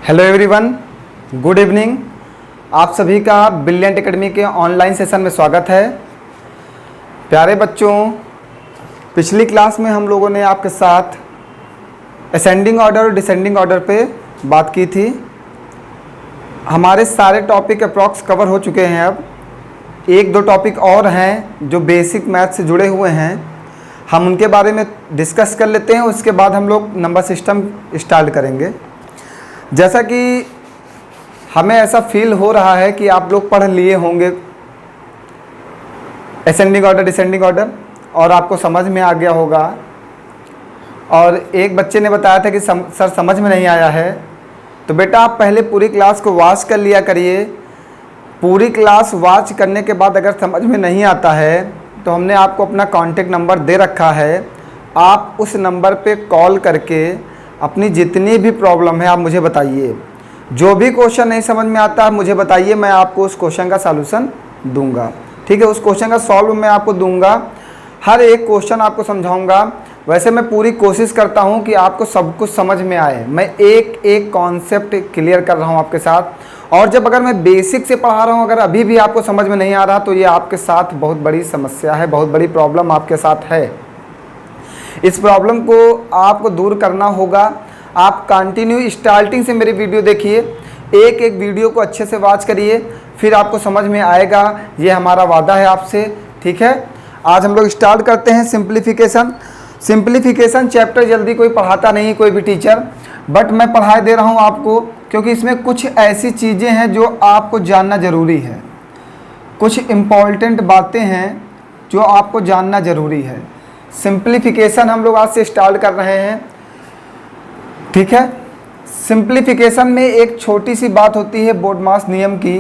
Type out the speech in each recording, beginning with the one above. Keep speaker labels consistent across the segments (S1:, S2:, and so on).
S1: Hello everyone, good evening. आप सभी का ब्रिलियंट एकेडमी के ऑनलाइन सेशन में स्वागत है। प्यारे बच्चों, पिछली क्लास में हम लोगों ने आपके साथ असेंडिंग ऑर्डर और डिसेंडिंग ऑर्डर पे बात की थी। हमारे सारे टॉपिक अप्रॉक्स कवर हो चुके हैं। अब एक दो टॉपिक और हैं जो बेसिक मैथ से जुड़े हुए हैं, हम उनके बारे में डिस्कस कर लेते हैं। उसके बाद हम लोग नंबर सिस्टम स्टार्ट करेंगे। जैसा कि हमें ऐसा फील हो रहा है कि आप लोग पढ़ लिए होंगे असेंडिंग ऑर्डर डिसेंडिंग ऑर्डर और आपको समझ में आ गया होगा। और एक बच्चे ने बताया था कि सर समझ में नहीं आया है। तो बेटा आप पहले पूरी क्लास को वॉच कर लिया करिए। पूरी क्लास वॉच करने के बाद अगर समझ में नहीं आता है तो हमने आपको अपना कॉन्टेक्ट नंबर दे रखा है। आप उस नंबर पे कॉल करके अपनी जितनी भी प्रॉब्लम है आप मुझे बताइए। जो भी क्वेश्चन नहीं समझ में आता मुझे बताइए, मैं आपको उस क्वेश्चन का सॉल्यूशन दूंगा। ठीक है, उस क्वेश्चन का सॉल्व मैं आपको दूंगा। हर एक क्वेश्चन आपको समझाऊंगा। वैसे मैं पूरी कोशिश करता हूं कि आपको सब कुछ समझ में आए। मैं एक एक कॉन्सेप्ट क्लियर कर रहा हूं आपके साथ। और जब अगर मैं बेसिक से पढ़ा रहा हूं, अगर अभी भी आपको समझ में नहीं आ रहा तो ये आपके साथ बहुत बड़ी समस्या है, बहुत बड़ी प्रॉब्लम आपके साथ है। इस प्रॉब्लम को आपको दूर करना होगा। आप कंटिन्यू स्टार्टिंग से मेरी वीडियो देखिए, एक एक वीडियो को अच्छे से वॉच करिए, फिर आपको समझ में आएगा। ये हमारा वादा है आपसे। ठीक है, आज हम लोग स्टार्ट करते हैं सिंप्लीफिकेशन। सिंप्लीफिकेशन चैप्टर जल्दी कोई पढ़ाता नहीं, कोई भी टीचर, बट मैं पढ़ाए दे रहा हूँ आपको, क्योंकि इसमें कुछ ऐसी चीज़ें हैं जो आपको जानना ज़रूरी है। कुछ इम्पॉर्टेंट बातें हैं जो आपको जानना ज़रूरी है। सिंप्लीफिकेशन हम लोग आज से स्टार्ट कर रहे हैं। ठीक है, सिंप्लीफिकेशन में एक छोटी सी बात होती है बोडमास नियम की।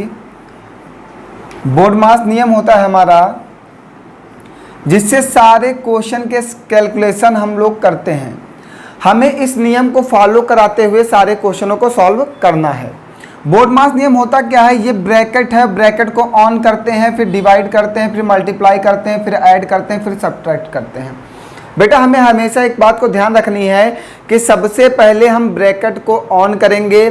S1: बोडमास नियम होता है हमारा, जिससे सारे क्वेश्चन के कैलकुलेशन हम लोग करते हैं। हमें इस नियम को फॉलो कराते हुए सारे क्वेश्चनों को सॉल्व करना है। बोडमास नियम होता क्या है? ये ब्रैकेट है, ब्रैकेट को ऑन करते हैं, फिर डिवाइड करते हैं, फिर मल्टीप्लाई करते हैं, फिर ऐड करते हैं, फिर सब्ट्रैक्ट करते हैं। बेटा हमें हमेशा एक बात को ध्यान रखनी है कि सबसे पहले हम ब्रैकेट को ऑन करेंगे,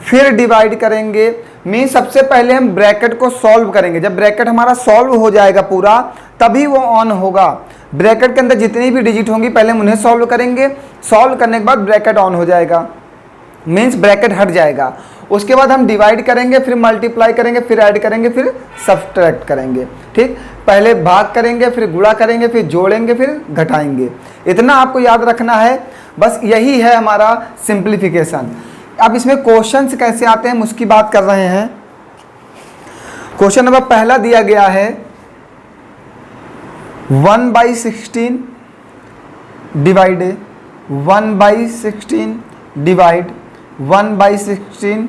S1: फिर डिवाइड करेंगे। मीन सबसे पहले हम ब्रैकेट को सॉल्व करेंगे। जब ब्रैकेट हमारा सॉल्व हो जाएगा पूरा, तभी वो ऑन होगा। ब्रैकेट के अंदर जितनी भी डिजिट होंगी पहले हम उन्हें सॉल्व करेंगे। सॉल्व करने के बाद ब्रैकेट ऑन हो जाएगा, मीन्स ब्रैकेट हट जाएगा। उसके बाद हम डिवाइड करेंगे, फिर मल्टीप्लाई करेंगे, फिर ऐड करेंगे, फिर सब्ट्रैक्ट करेंगे। ठीक, पहले भाग करेंगे, फिर गुणा करेंगे, फिर जोड़ेंगे, फिर घटाएंगे। इतना आपको याद रखना है, बस यही है हमारा सिंप्लीफिकेशन। अब इसमें क्वेश्चंस कैसे आते हैं हम उसकी बात कर रहे हैं। क्वेश्चन नंबर पहला दिया गया है 1/16 डिवाइड 1/16 डिवाइड 1/16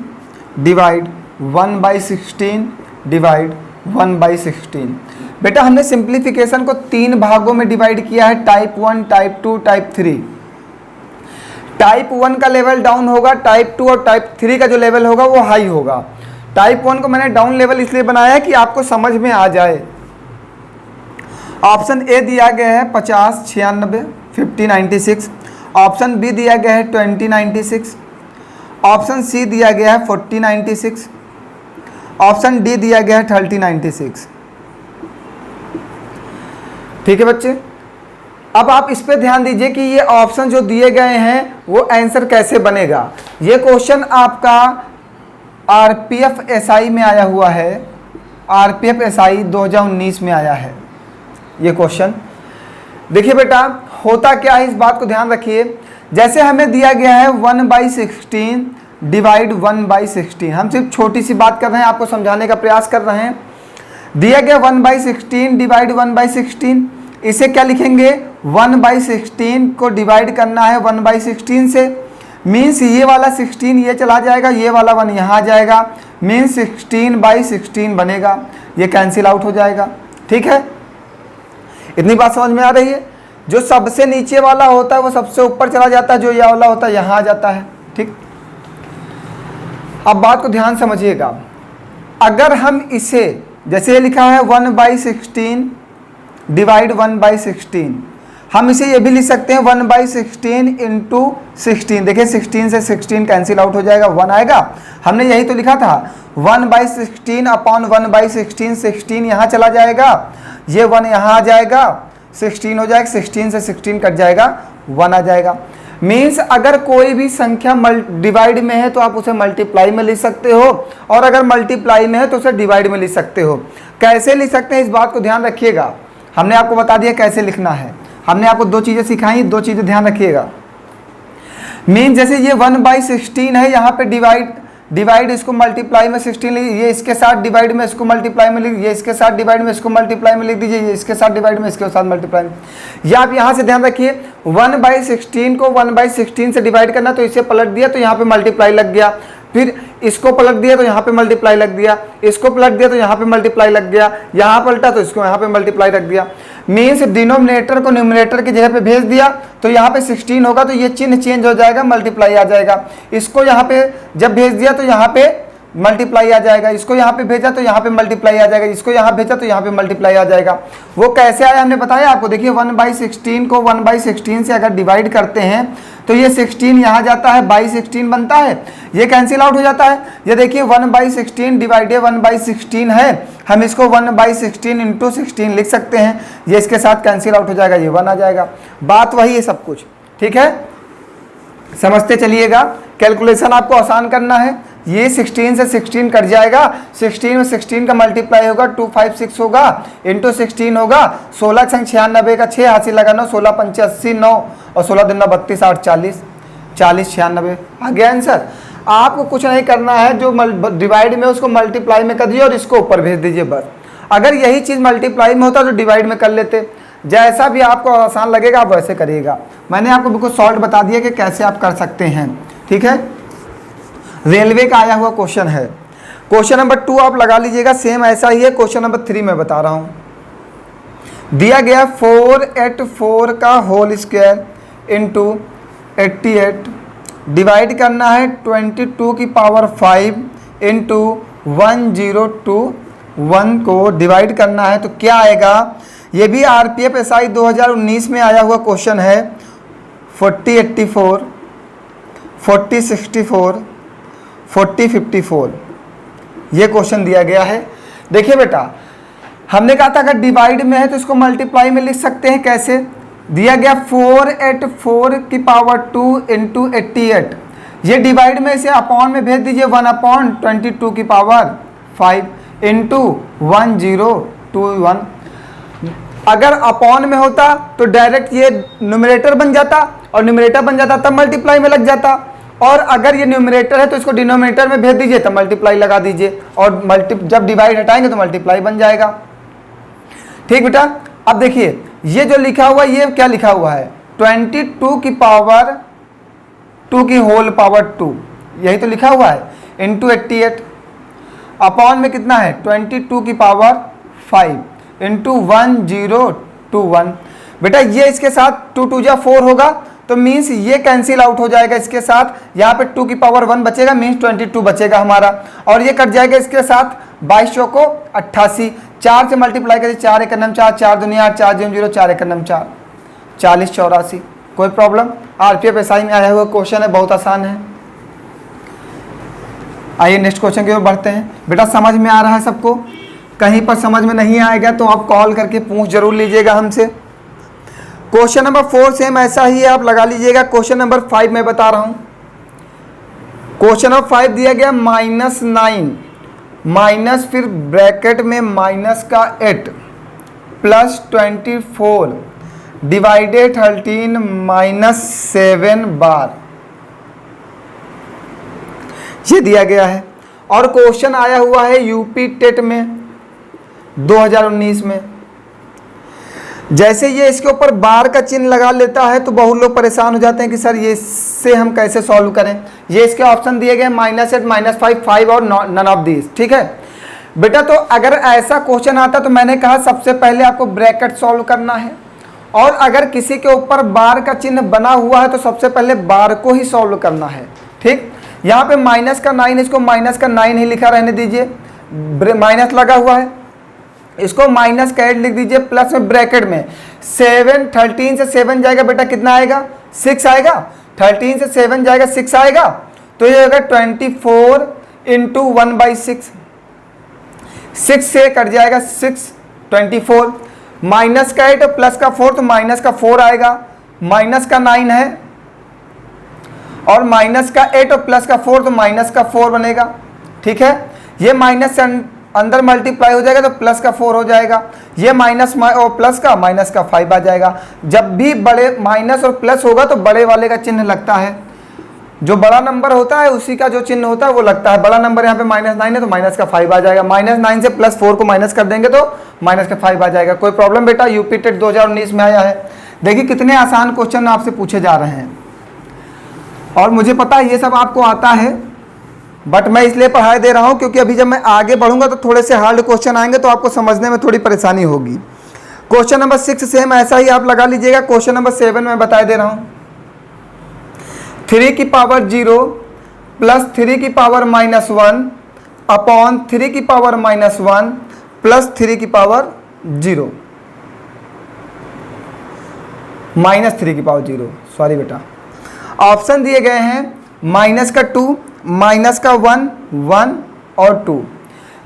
S1: डिवाइड 1/16 डिवाइड 1/16। बेटा हमने सिंप्लीफिकेशन को 3 भागों में डिवाइड किया है, टाइप 1, टाइप 2, टाइप 3। टाइप 1 का लेवल डाउन होगा, टाइप 2 और टाइप 3 का जो लेवल होगा वो हाई होगा। टाइप 1 को मैंने डाउन लेवल इसलिए बनाया है कि आपको समझ में आ जाए। ऑप्शन ए दिया गया है 50, 96, 50, 96। ऑप्शन बी दिया गया है 20, 96। ऑप्शन सी दिया गया है 40, 96। ऑप्शन डी दिया गया है 30, 96। ठीक है बच्चे, अब आप इस पे ध्यान दीजिए कि ये ऑप्शन जो दिए गए हैं वो आंसर कैसे बनेगा। ये क्वेश्चन आपका आरपीएफ एसआई में आया हुआ है। आरपीएफ एसआई 2019 में आया है ये क्वेश्चन। देखिए बेटा होता क्या है, इस बात को ध्यान रखिए। जैसे हमें दिया गया है 1/16 डिवाइड 1/16, हम सिर्फ छोटी सी बात कर रहे हैं, आपको समझाने का प्रयास कर रहे हैं। दिया गया 1/16 डिवाइड 1/16, इसे क्या लिखेंगे? 1/16 को डिवाइड करना है 1/16 से, मीन्स ये वाला 16 ये चला जाएगा, ये वाला 1 यहाँ आ जाएगा, मीन्स 16/16 बनेगा। ये कैंसिल आउट हो जाएगा। ठीक है, इतनी बात समझ में आ रही है? जो सबसे नीचे वाला होता है वो सबसे ऊपर चला जाता है, जो ये वाला होता है यहाँ आ जाता है। ठीक, अब बात को ध्यान समझिएगा। अगर हम इसे जैसे ये लिखा है 1/16 डिवाइड 1/16, हम इसे ये भी लिख सकते हैं 1/16 इंटू 16। देखिए 16 से 16 कैंसिल आउट हो जाएगा, 1 आएगा। हमने यही तो लिखा था 1/16 अपॉन 1/16, 16 यहाँ चला जाएगा, ये 1 यहाँ आ जाएगा, 16 हो जाएगा, 16 से 16 कट जाएगा, 1 आ जाएगा। मीन्स अगर कोई भी संख्या डिवाइड में है तो आप उसे मल्टीप्लाई में लिख सकते हो, और अगर मल्टीप्लाई में है तो उसे डिवाइड में लिख सकते हो। कैसे लिख सकते हैं इस बात को ध्यान रखिएगा, हमने आपको बता दिया कैसे लिखना है। हमने आपको 2 चीज़ें सिखाई, 2 चीज़ें ध्यान रखिएगा। मीन जैसे ये 1/16 है, यहाँ पे डिवाइड इसको मल्टीप्लाई में 16 ये इसके साथ डिवाइड में इसको मल्टीप्लाई में लिख, ये इसके साथ डिवाइड में इसको मल्टीप्लाई में लिख दीजिए, ये इसके साथ डिवाइड में इसके साथ मल्टीप्लाई में। या आप यहाँ से ध्यान रखिए 1/16 को 1/16 से डिवाइड करना, तो इसे पलट दिया तो यहाँ पे मल्टीप्लाई लग गया, फिर इसको पलट दिया तो यहाँ पे मल्टीप्लाई लग दिया, इसको पलट दिया तो यहाँ पे मल्टीप्लाई लग गया, यहाँ पलटा तो इसको यहाँ पे मल्टीप्लाई रख दिया। मीन्स डिनोमिनेटर को न्यूमरेटर की जगह पे भेज दिया तो यहाँ पे 16 होगा तो ये चिन्ह चेंज हो जाएगा, मल्टीप्लाई आ जाएगा। इसको यहाँ पे जब भेज दिया तो यहाँ पे मल्टीप्लाई आ जाएगा, इसको यहाँ पे भेजा तो यहाँ पे मल्टीप्लाई आ जाएगा, इसको यहाँ भेजा तो यहाँ पे मल्टीप्लाई आ जाएगा। वो कैसे आया हमने बताया आपको। देखिए 1/16 को 1/16 से अगर डिवाइड करते हैं तो ये 16 यहाँ जाता है, 16 बनता है, ये कैंसिल आउट हो जाता है। ये देखिए 1/16 डिवाइडेड 1/16 है, हम इसको 1/16 इंटू 16 लिख सकते हैं, ये इसके साथ कैंसिल आउट हो जाएगा, ये 1 आ जाएगा। बात वही है सब कुछ, ठीक है, समझते चलिएगा। कैलकुलेशन आपको आसान करना है। ये 16 से 16 कट जाएगा, 16 में 16 का मल्टीप्लाई होगा 256 होगा, इंटू 16 होगा, 16 संग 96 का 6 हासिल लगाना, 16 पंच 80 9 और 16 दिन 32 8 40 40 96 आ गया आंसर। आपको कुछ नहीं करना है, जो डिवाइड में उसको मल्टीप्लाई में कर दीजिए और इसको ऊपर भेज दीजिए बस। अगर यही चीज़ मल्टीप्लाई में होता तो डिवाइड में कर लेते। जैसा भी आपको आसान लगेगा आप वैसे करिएगा। मैंने आपको बिल्कुल सॉल्व बता दिया कि कैसे आप कर सकते हैं, ठीक है। रेलवे का आया हुआ क्वेश्चन है, क्वेश्चन नंबर 2 आप लगा लीजिएगा, सेम ऐसा ही है। क्वेश्चन नंबर 3 मैं बता रहा हूं। दिया गया 484 का होल स्क्वायर इंटू 88 डिवाइड करना है 22 की पावर 5 इंटू 1021 को डिवाइड करना है तो क्या आएगा। ये भी आरपीएफ एसआई 2019 में आया हुआ क्वेश्चन है। 4084, 4064, 4054 ये क्वेश्चन दिया गया है। देखिए बेटा, हमने कहा था अगर डिवाइड में है तो इसको मल्टीप्लाई में लिख सकते हैं। कैसे दिया गया 484 की पावर 2 इंटू 88, ये डिवाइड में इसे अपॉन में भेज दीजिए 1/22 की पावर 5 इंटू 1021। अगर अपॉन में होता तो डायरेक्ट ये न्यूमरेटर बन जाता, और न्यूमरेटर बन जाता तब मल्टीप्लाई में लग जाता, और अगर ये न्यूमरेटर है तो इसको डिनोमिनेटर में भेज दीजिए तब मल्टीप्लाई लगा दीजिए, और जब डिवाइड हटाएंगे तो मल्टीप्लाई बन जाएगा। ठीक बेटा, अब देखिए ये जो लिखा हुआ है ये क्या लिखा हुआ है, 22 की पावर 2 की होल पावर 2, यही तो लिखा हुआ है, इंटू 88 अपॉन में कितना है 22 की पावर 5 इंटू 1021। बेटा ये इसके साथ 2 2 जा 4 होगा तो मीन्स ये कैंसिल आउट हो जाएगा इसके साथ, यहाँ पे 2 की पावर 1 बचेगा, मीन्स 22 बचेगा हमारा, और ये कट जाएगा इसके साथ 22 चौको 88, 4 से मल्टीप्लाई करिए, 4 1 9 4, 4 दुनिया 8, 4 0 4 1 9 4, 40 84। कोई प्रॉब्लम। आरपीएफ एसआई में आया हुआ क्वेश्चन है, बहुत आसान है। आइए नेक्स्ट क्वेश्चन की ओर बढ़ते हैं। बेटा समझ में आ रहा है सबको? कहीं पर समझ में नहीं आएगा तो आप कॉल करके पूछ जरूर लीजिएगा हमसे। क्वेश्चन नंबर 4 सेम ऐसा ही है, आप लगा लीजिएगा। क्वेश्चन नंबर 5 मैं बता रहा हूं। क्वेश्चन नंबर 5 दिया गया -9 माइनस फिर ब्रैकेट में माइनस का 8 प्लस 24 डिवाइडेड 13 माइनस 7 बार, ये दिया गया है। और क्वेश्चन आया हुआ है यूपी टेट में 2019 में। जैसे ये इसके ऊपर बार का चिन्ह लगा लेता है तो बहुत लोग परेशान हो जाते हैं कि सर ये इससे हम कैसे सॉल्व करें। ये इसके ऑप्शन दिए गए -8 -5 5 और नन ऑफ दिस। ठीक है बेटा, तो अगर ऐसा क्वेश्चन आता तो मैंने कहा सबसे पहले आपको ब्रैकेट सॉल्व करना है, और अगर किसी के ऊपर बार का चिन्ह बना हुआ है तो सबसे पहले बार को ही सॉल्व करना है। ठीक, यहाँ पे -9, इसको -9 ही लिखा रहने दीजिए, माइनस लगा हुआ है इसको माइनस का 8 लिख दीजिए, प्लस में ब्रैकेट में 7, 13 से 7 जाएगा बेटा कितना आएगा, 6 आएगा। 13 से 7 जाएगा 6 आएगा, तो ये होगा 24 इंटू 1/6। 6 से कट जाएगा 6, 24 माइनस का 8 और प्लस का 4, तो माइनस का 4 आएगा। माइनस का 9 है और माइनस का 8 और प्लस का 4, तो माइनस का 4 बनेगा। ठीक है, ये माइनस से अंदर मल्टीप्लाई हो जाएगा तो प्लस का 4 हो जाएगा। ये माइनस और प्लस का माइनस का 5 आ जाएगा। जब भी बड़े माइनस और प्लस होगा तो बड़े वाले का चिन्ह लगता है, जो बड़ा नंबर होता है उसी का जो चिन्ह होता है वो लगता है। बड़ा नंबर यहाँ पे -9 है तो माइनस का 5 आ जाएगा। -9 से +4 को माइनस कर देंगे तो माइनस का 5 आ जाएगा। कोई प्रॉब्लम बेटा? यूपी टेट 2019 में आया है। देखिए कितने आसान क्वेश्चन आपसे पूछे जा रहे हैं, और मुझे पता है ये सब आपको आता है, बट मैं इसलिए पढ़ाई दे रहा हूँ क्योंकि अभी जब मैं आगे बढ़ूंगा तो थोड़े से हार्ड क्वेश्चन आएंगे तो आपको समझने में थोड़ी परेशानी होगी। क्वेश्चन नंबर 6 सेम ऐसा ही आप लगा लीजिएगा। क्वेश्चन नंबर 7 में बता दे रहा हूँ, 3 की पावर 0 प्लस 3 की पावर -1 अपॉन 3 की पावर -1 प्लस 3 की पावर 0 माइनस 3 की पावर 0, सॉरी बेटा। ऑप्शन दिए गए हैं माइनस का 2, माइनस का 1, 1 और 2।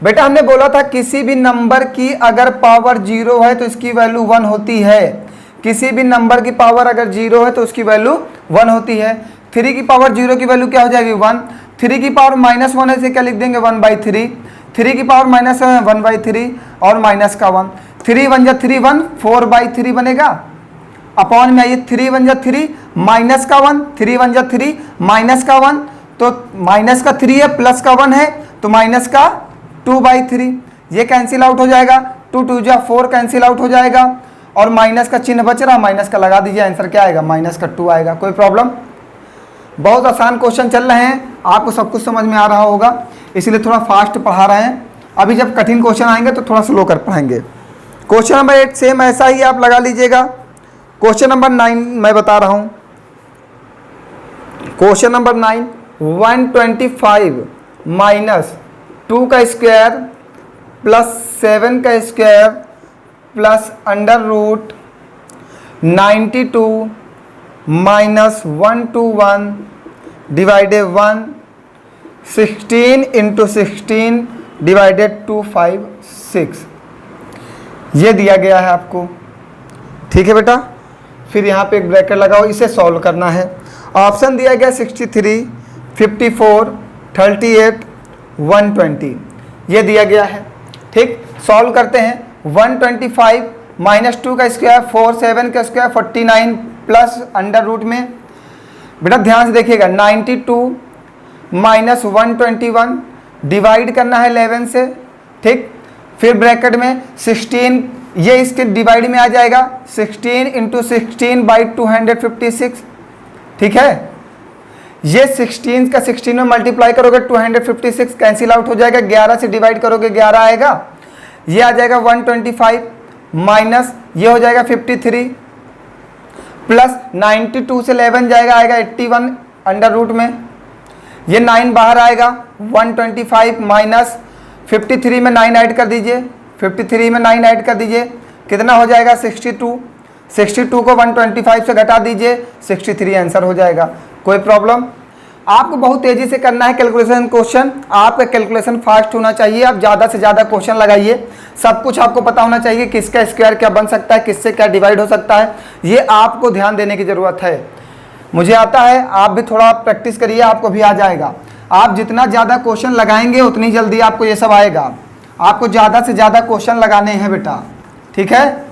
S1: बेटा हमने बोला था किसी भी नंबर की अगर पावर 0 है तो इसकी वैल्यू 1 होती है। किसी भी नंबर की पावर अगर 0 है तो उसकी वैल्यू 1 होती है। 3 की पावर 0 की वैल्यू क्या हो जाएगी 1। 3 की पावर -1 है, इसे क्या लिख देंगे 1/3। 3 की पावर -1/3 और माइनस का 1। 3 1 जा 3 1, 4/3 बनेगा। अपॉन में आइए 3 1 जा 3 माइनस का 1, 3 1 जा 3 माइनस का 1, तो माइनस का 3 है प्लस का 1 है तो माइनस का 2/3। ये कैंसिल आउट हो जाएगा, 2 2 जा 4 कैंसिल आउट हो जाएगा और माइनस का चिन्ह बच रहा, माइनस का लगा दीजिए, आंसर क्या आएगा माइनस का 2 आएगा। कोई प्रॉब्लम? बहुत आसान क्वेश्चन चल रहे हैं, आपको सब कुछ समझ में आ रहा होगा, इसलिए थोड़ा फास्ट पढ़ा रहे हैं। अभी जब कठिन क्वेश्चन आएंगे तो थोड़ा स्लो कर पढ़ाएंगे। क्वेश्चन नंबर 8 सेम ऐसा ही आप लगा लीजिएगा। क्वेश्चन नंबर 9 मैं बता रहा हूँ। क्वेश्चन नंबर 9, 125 माइनस 2 का स्क्वायर प्लस 7 का square plus √ 92 minus 121 divided 1, 16 into 16 divided 256 ये दिया गया है आपको। ठीक है बेटा, फिर यहाँ पे एक ब्रैकेट लगाओ, इसे सॉल्व करना है। ऑप्शन दिया गया 63, 54, 38, 120 ये दिया गया है। ठीक, सॉल्व करते हैं। 125 माइनस 2 का स्क्वायर 4, 7 का स्क्वायर 49 प्लस √ में बेटा ध्यान से देखिएगा 92 माइनस 121 डिवाइड करना है 11 से। ठीक, फिर ब्रैकेट में 16, ये इसके डिवाइड में आ जाएगा 16 इंटू 16/256। ठीक है, ये 16 का 16 में मल्टीप्लाई करोगे 256 कैंसिल आउट हो जाएगा। 11 से डिवाइड करोगे 11 आएगा। ये आ जाएगा 125 माइनस ये हो जाएगा 53 प्लस 92 से 11 जाएगा, आएगा 81 √ में। ये 9 बाहर आएगा। 125 माइनस 53 में 9 ऐड कर दीजिए, 53 में 9 ऐड कर दीजिए, कितना हो जाएगा 62। 62 को 125 से घटा दीजिए, 63 आंसर हो जाएगा। कोई प्रॉब्लम? आपको बहुत तेज़ी से करना है कैलकुलेशन क्वेश्चन, आपका कैलकुलेशन फास्ट होना चाहिए। आप ज़्यादा से ज़्यादा क्वेश्चन लगाइए, सब कुछ आपको पता होना चाहिए, किसका स्क्वायर क्या बन सकता है, किससे क्या डिवाइड हो सकता है, ये आपको ध्यान देने की ज़रूरत है। मुझे आता है, आप भी थोड़ा प्रैक्टिस करिए, आपको भी आ जाएगा। आप जितना ज़्यादा क्वेश्चन लगाएंगे उतनी जल्दी आपको ये सब आएगा। आपको ज़्यादा से ज़्यादा क्वेश्चन लगाने हैं बेटा। ठीक है,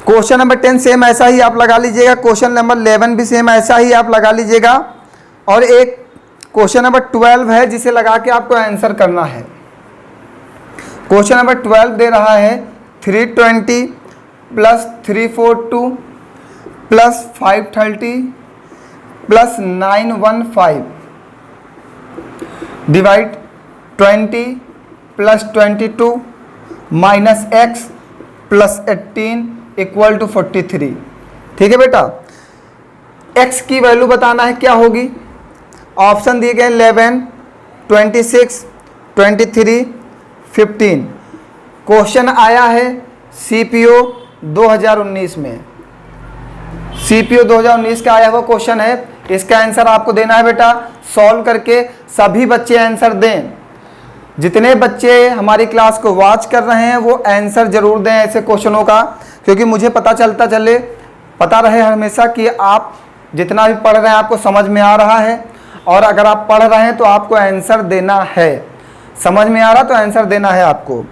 S1: क्वेश्चन नंबर 10 सेम ऐसा ही आप लगा लीजिएगा। क्वेश्चन नंबर 11 भी सेम ऐसा ही आप लगा लीजिएगा। और एक क्वेश्चन नंबर 12 है जिसे लगा के आपको आंसर करना है। क्वेश्चन नंबर 12 दे रहा है 320 plus 342 plus 530 plus 915 divide 20 plus 22 minus x plus 18 equal to 43। ठीक है बेटा, x की वैल्यू बताना है क्या होगी। ऑप्शन दिए गए 11, 26, 23, 15। क्वेश्चन आया है CPO 2019 में, CPO 2019 का आया हुआ क्वेश्चन है। इसका आंसर आपको देना है बेटा, सॉल्व करके सभी बच्चे आंसर दें। जितने बच्चे हमारी क्लास को वॉच कर रहे हैं वो आंसर जरूर दें ऐसे क्वेश्चनों का, क्योंकि मुझे पता रहे हमेशा कि आप जितना भी पढ़ रहे हैं आपको समझ में आ रहा है, और अगर आप पढ़ रहे हैं तो आपको आंसर देना है। समझ में आ रहा तो आंसर देना है आपको।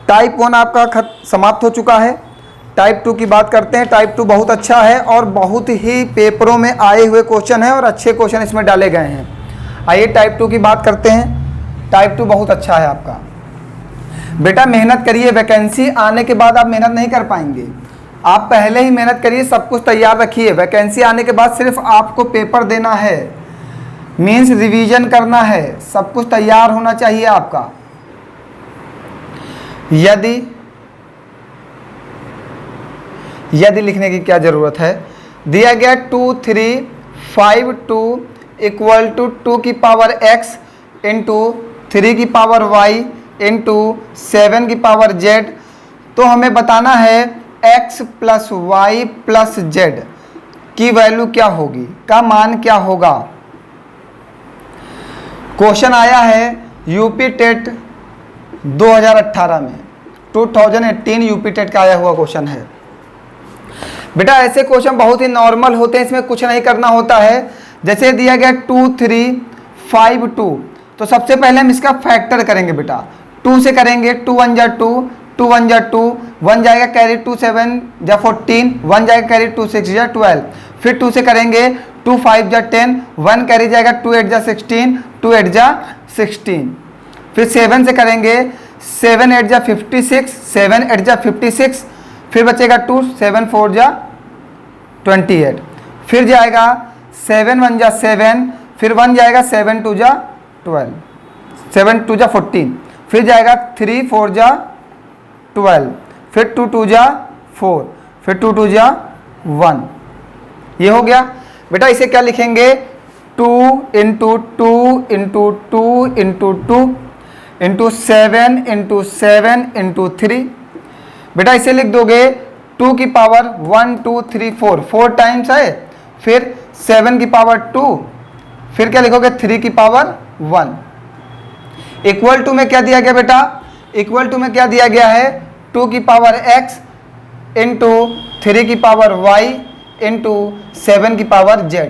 S1: टाइप 1 आपका समाप्त हो चुका है। टाइप 2 की बात करते हैं। टाइप 2 बहुत अच्छा है और बहुत ही पेपरों में आए हुए क्वेश्चन है और अच्छे क्वेश्चन इसमें डाले गए हैं। आइए टाइप 2 की बात करते हैं। टाइप 2 बहुत अच्छा है आपका। बेटा मेहनत करिए, वैकेंसी आने के बाद आप मेहनत नहीं कर पाएंगे। आप पहले ही मेहनत करिए, सब कुछ तैयार रखिए। वैकेंसी आने के बाद सिर्फ आपको पेपर देना है, मीन्स रिवीजन करना है, सब कुछ तैयार होना चाहिए आपका। यदि लिखने की क्या ज़रूरत है, दिया गया 2 3 5 2 इक्वल टू 2 की पावर x इंटू 3 की पावर y इंटू 7 की पावर z, तो हमें बताना है x plus Y plus Z की वैल्यू क्या होगी, का मान क्या होगा। क्वेश्चन आया है यूपी टेट 2018 में, 2018 यूपी टेट का आया हुआ क्वेश्चन है। बेटा ऐसे क्वेश्चन बहुत ही नॉर्मल होते हैं, इसमें कुछ नहीं करना होता है। जैसे दिया गया 2 3 5 2, तो सबसे पहले हम इसका फैक्टर करेंगे बेटा। 2 से करेंगे, 2 1 जा 2, 2 1 जा 2, 1 जाएगा कैरी 2 7 जा 14, 1 जाएगा कैरी 2 6 जा 12, फिर 2 से करेंगे 2 5 जा 10, 1 कैरी जाएगा 2 8 जा 16, 2 8 जा 16, फिर 7 से करेंगे 7 8 जा 56, 7 8 जा 56, फिर बचेगा 2, 7 4 जा 28, फिर जाएगा 7 1 जा 7, फिर 1 जाएगा 7 2 जा 12, 7 2 जा 14, फिर जाएगा 3 4 जा 12, फिर 2 2 जा 4, फिर 2 2 जा 1। ये हो गया बेटा। इसे क्या लिखेंगे, 2 into 2 into 2 into 2 into 7 into 7 into 3। बेटा इसे लिख दोगे 2 की पावर 1 2 3 4, 4 टाइम्स है, फिर 7 की पावर 2, फिर क्या लिखोगे 3 की पावर 1। इक्वल टू में क्या दिया गया बेटा, इक्वल टू में क्या दिया गया है, 2 की पावर x इंटू 3 की पावर y इंटू 7 की पावर z।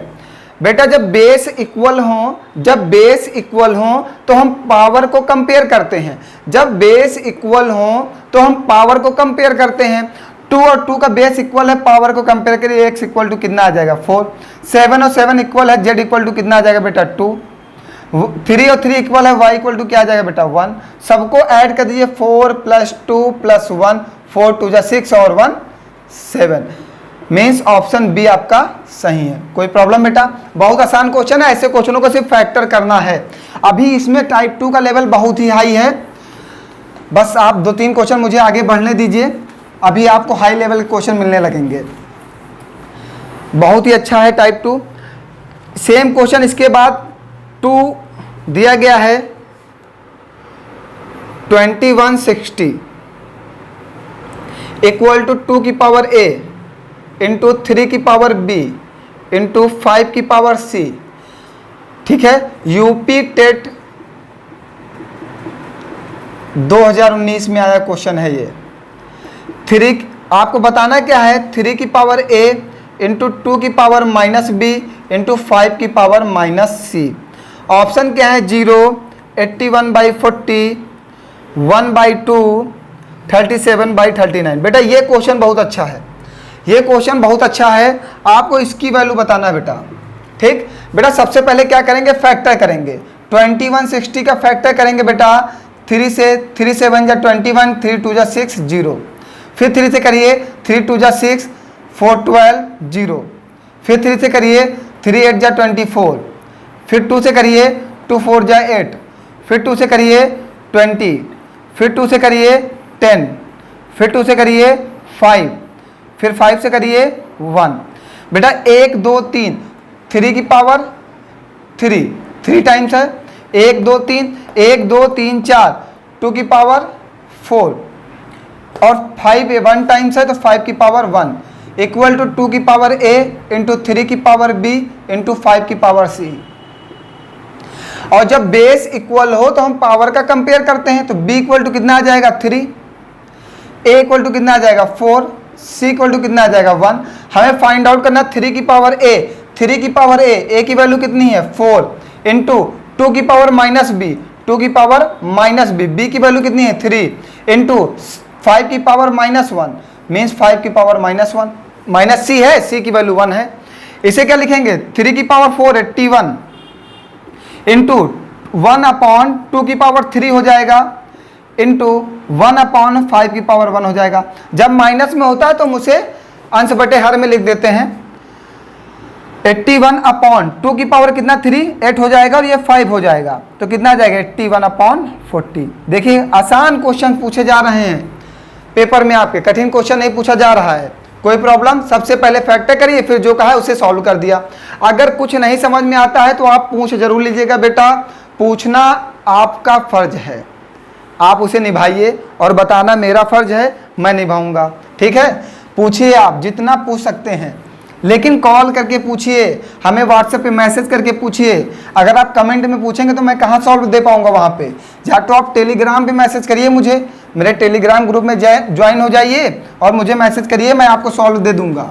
S1: बेटा जब बेस इक्वल हो तो हम पावर को कंपेयर करते हैं। जब बेस इक्वल हो तो हम पावर को कंपेयर करते हैं। 2 और 2 का बेस इक्वल है, पावर को कंपेयर करिए, x इक्वल टू कितना आ जाएगा 4, 7 और 7 इक्वल है, z इक्वल टू कितना आ जाएगा बेटा 2, 3 और 3 इक्वल है, y इक्वल टू क्या आ जाएगा बेटा 1। सबको ऐड कर दीजिए, 4 + 2 + 1, 4 2 जा 6 और 1 7, मीन्स ऑप्शन बी आपका सही है। कोई प्रॉब्लम बेटा, बहुत आसान क्वेश्चन है, ऐसे क्वेश्चनों को सिर्फ फैक्टर करना है। अभी इसमें टाइप 2 का लेवल बहुत ही हाई है, बस आप 2-3 क्वेश्चन मुझे आगे बढ़ने दीजिए, अभी आपको हाई लेवल के क्वेश्चन मिलने लगेंगे। बहुत ही अच्छा है टाइप 2। सेम क्वेश्चन इसके बाद 2 दिया गया है 2160 इक्वल टू 2 की पावर a इंटू 3 की पावर b इंटू 5 की पावर c। ठीक है, यूपी टेट 2019 में आया क्वेश्चन है ये। 3 आपको बताना क्या है, 3 की पावर a इंटू 2 की पावर -b इंटू 5 की पावर -c। ऑप्शन क्या है, 0 81/40, 1/2, 37/39। बेटा ये क्वेश्चन बहुत अच्छा है, ये क्वेश्चन बहुत अच्छा है, आपको इसकी वैल्यू बताना है बेटा। ठीक बेटा, सबसे पहले क्या करेंगे, फैक्टर करेंगे। 2160 का फैक्टर करेंगे बेटा, 3 से 3 7 जा 21, 3 2 जा 6 0, फिर 3 से करिए 3 2 जा 6, 4 12 0, फिर 3 से करिए 3 8 जा 24, फिर 2 से करिए 2 4 जा 8, फिर 2 से करिए 20, फिर 2 से करिए 10, फिर 2 से करिए 5, फिर 5 से करिए 1। बेटा 1 2 3, 3 की पावर 3 टाइम्स है, 1 2 3, 1 2 3 4, 2 की पावर 4, और 5 1 टाइम्स है तो 5 की पावर 1 इक्वल टू 2 की पावर a इंटू 3 की पावर b इंटू 5 की पावर c। और जब बेस इक्वल हो तो हम पावर का कंपेयर करते हैं, तो b इक्वल टू कितना आ जाएगा 3, a इक्वल टू कितना आ जाएगा 4, c इक्वल टू कितना आ जाएगा 1। हमें फाइंड आउट करना 3 की पावर a, 3 की पावर a की वैल्यू कितनी है 4 इंटू 2 की पावर माइनस b, 2 की पावर माइनस b की वैल्यू कितनी है 3 इंटू 5 की पावर माइनस 1 मीन्स 5 की पावर माइनस 1, माइनस c है, c की वैल्यू 1 है। इसे क्या लिखेंगे 3 की पावर 4 81 इंटू 1 अपॉन 2 की पावर 3 हो जाएगा इंटू 1 अपॉन 5 की पावर 1 हो जाएगा। जब माइनस में होता है तो हम उसे अंश बटे हर में लिख देते हैं। 81 अपॉन 2 की पावर कितना 3 8 हो जाएगा और ये 5 हो जाएगा, तो कितना आ जाएगा 81 अपॉन 40। देखिए आसान क्वेश्चन पूछे जा रहे हैं पेपर में, आपके कठिन क्वेश्चन नहीं पूछा जा रहा है। कोई प्रॉब्लम, सबसे पहले फैक्टर करिए, फिर जो कहा है उसे सॉल्व कर दिया। अगर कुछ नहीं समझ में आता है तो आप पूछ जरूर लीजिएगा बेटा, पूछना आपका फर्ज है, आप उसे निभाइए और बताना मेरा फर्ज है, मैं निभाऊंगा। ठीक है, पूछिए, आप जितना पूछ सकते हैं, लेकिन कॉल करके पूछिए, हमें व्हाट्सएप पे मैसेज करके पूछिए। अगर आप कमेंट में पूछेंगे तो मैं कहाँ सॉल्व दे पाऊंगा वहाँ पे। या तो आप टेलीग्राम पे मैसेज करिए मुझे, मेरे टेलीग्राम ग्रुप में ज्वाइन हो जाइए और मुझे मैसेज करिए, मैं आपको सॉल्व दे दूंगा।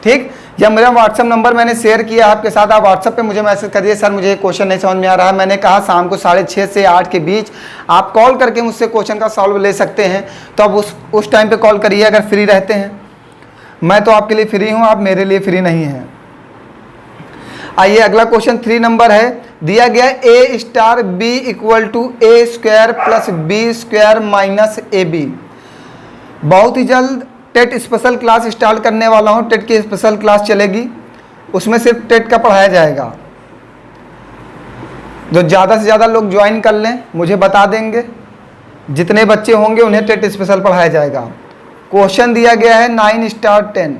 S1: ठीक, या मेरा व्हाट्सएप नंबर मैंने शेयर किया आपके साथ, आप व्हाट्सएप पे मुझे मैसेज करिए, सर मुझे क्वेश्चन नहीं समझ में आ रहा है। मैंने कहा शाम को 6:30 से 8 के बीच आप कॉल करके मुझसे क्वेश्चन का सॉल्व ले सकते हैं, तो अब उस टाइम पे कॉल करिए अगर फ्री रहते हैं। मैं तो आपके लिए फ्री हूँ, आप मेरे लिए फ्री नहीं हैं। आइए अगला क्वेश्चन 3 नंबर है, दिया गया a star b equal to a square plus b square minus ab। बहुत ही जल्द टेट स्पेशल क्लास स्टार्ट करने वाला हूँ, टेट की स्पेशल क्लास चलेगी, उसमें सिर्फ टेट का पढ़ाया जाएगा। जो ज़्यादा से ज़्यादा लोग ज्वाइन कर लें, मुझे बता देंगे, जितने बच्चे होंगे उन्हें टेट स्पेशल पढ़ाया जाएगा। क्वेश्चन दिया गया है 9 स्टार 10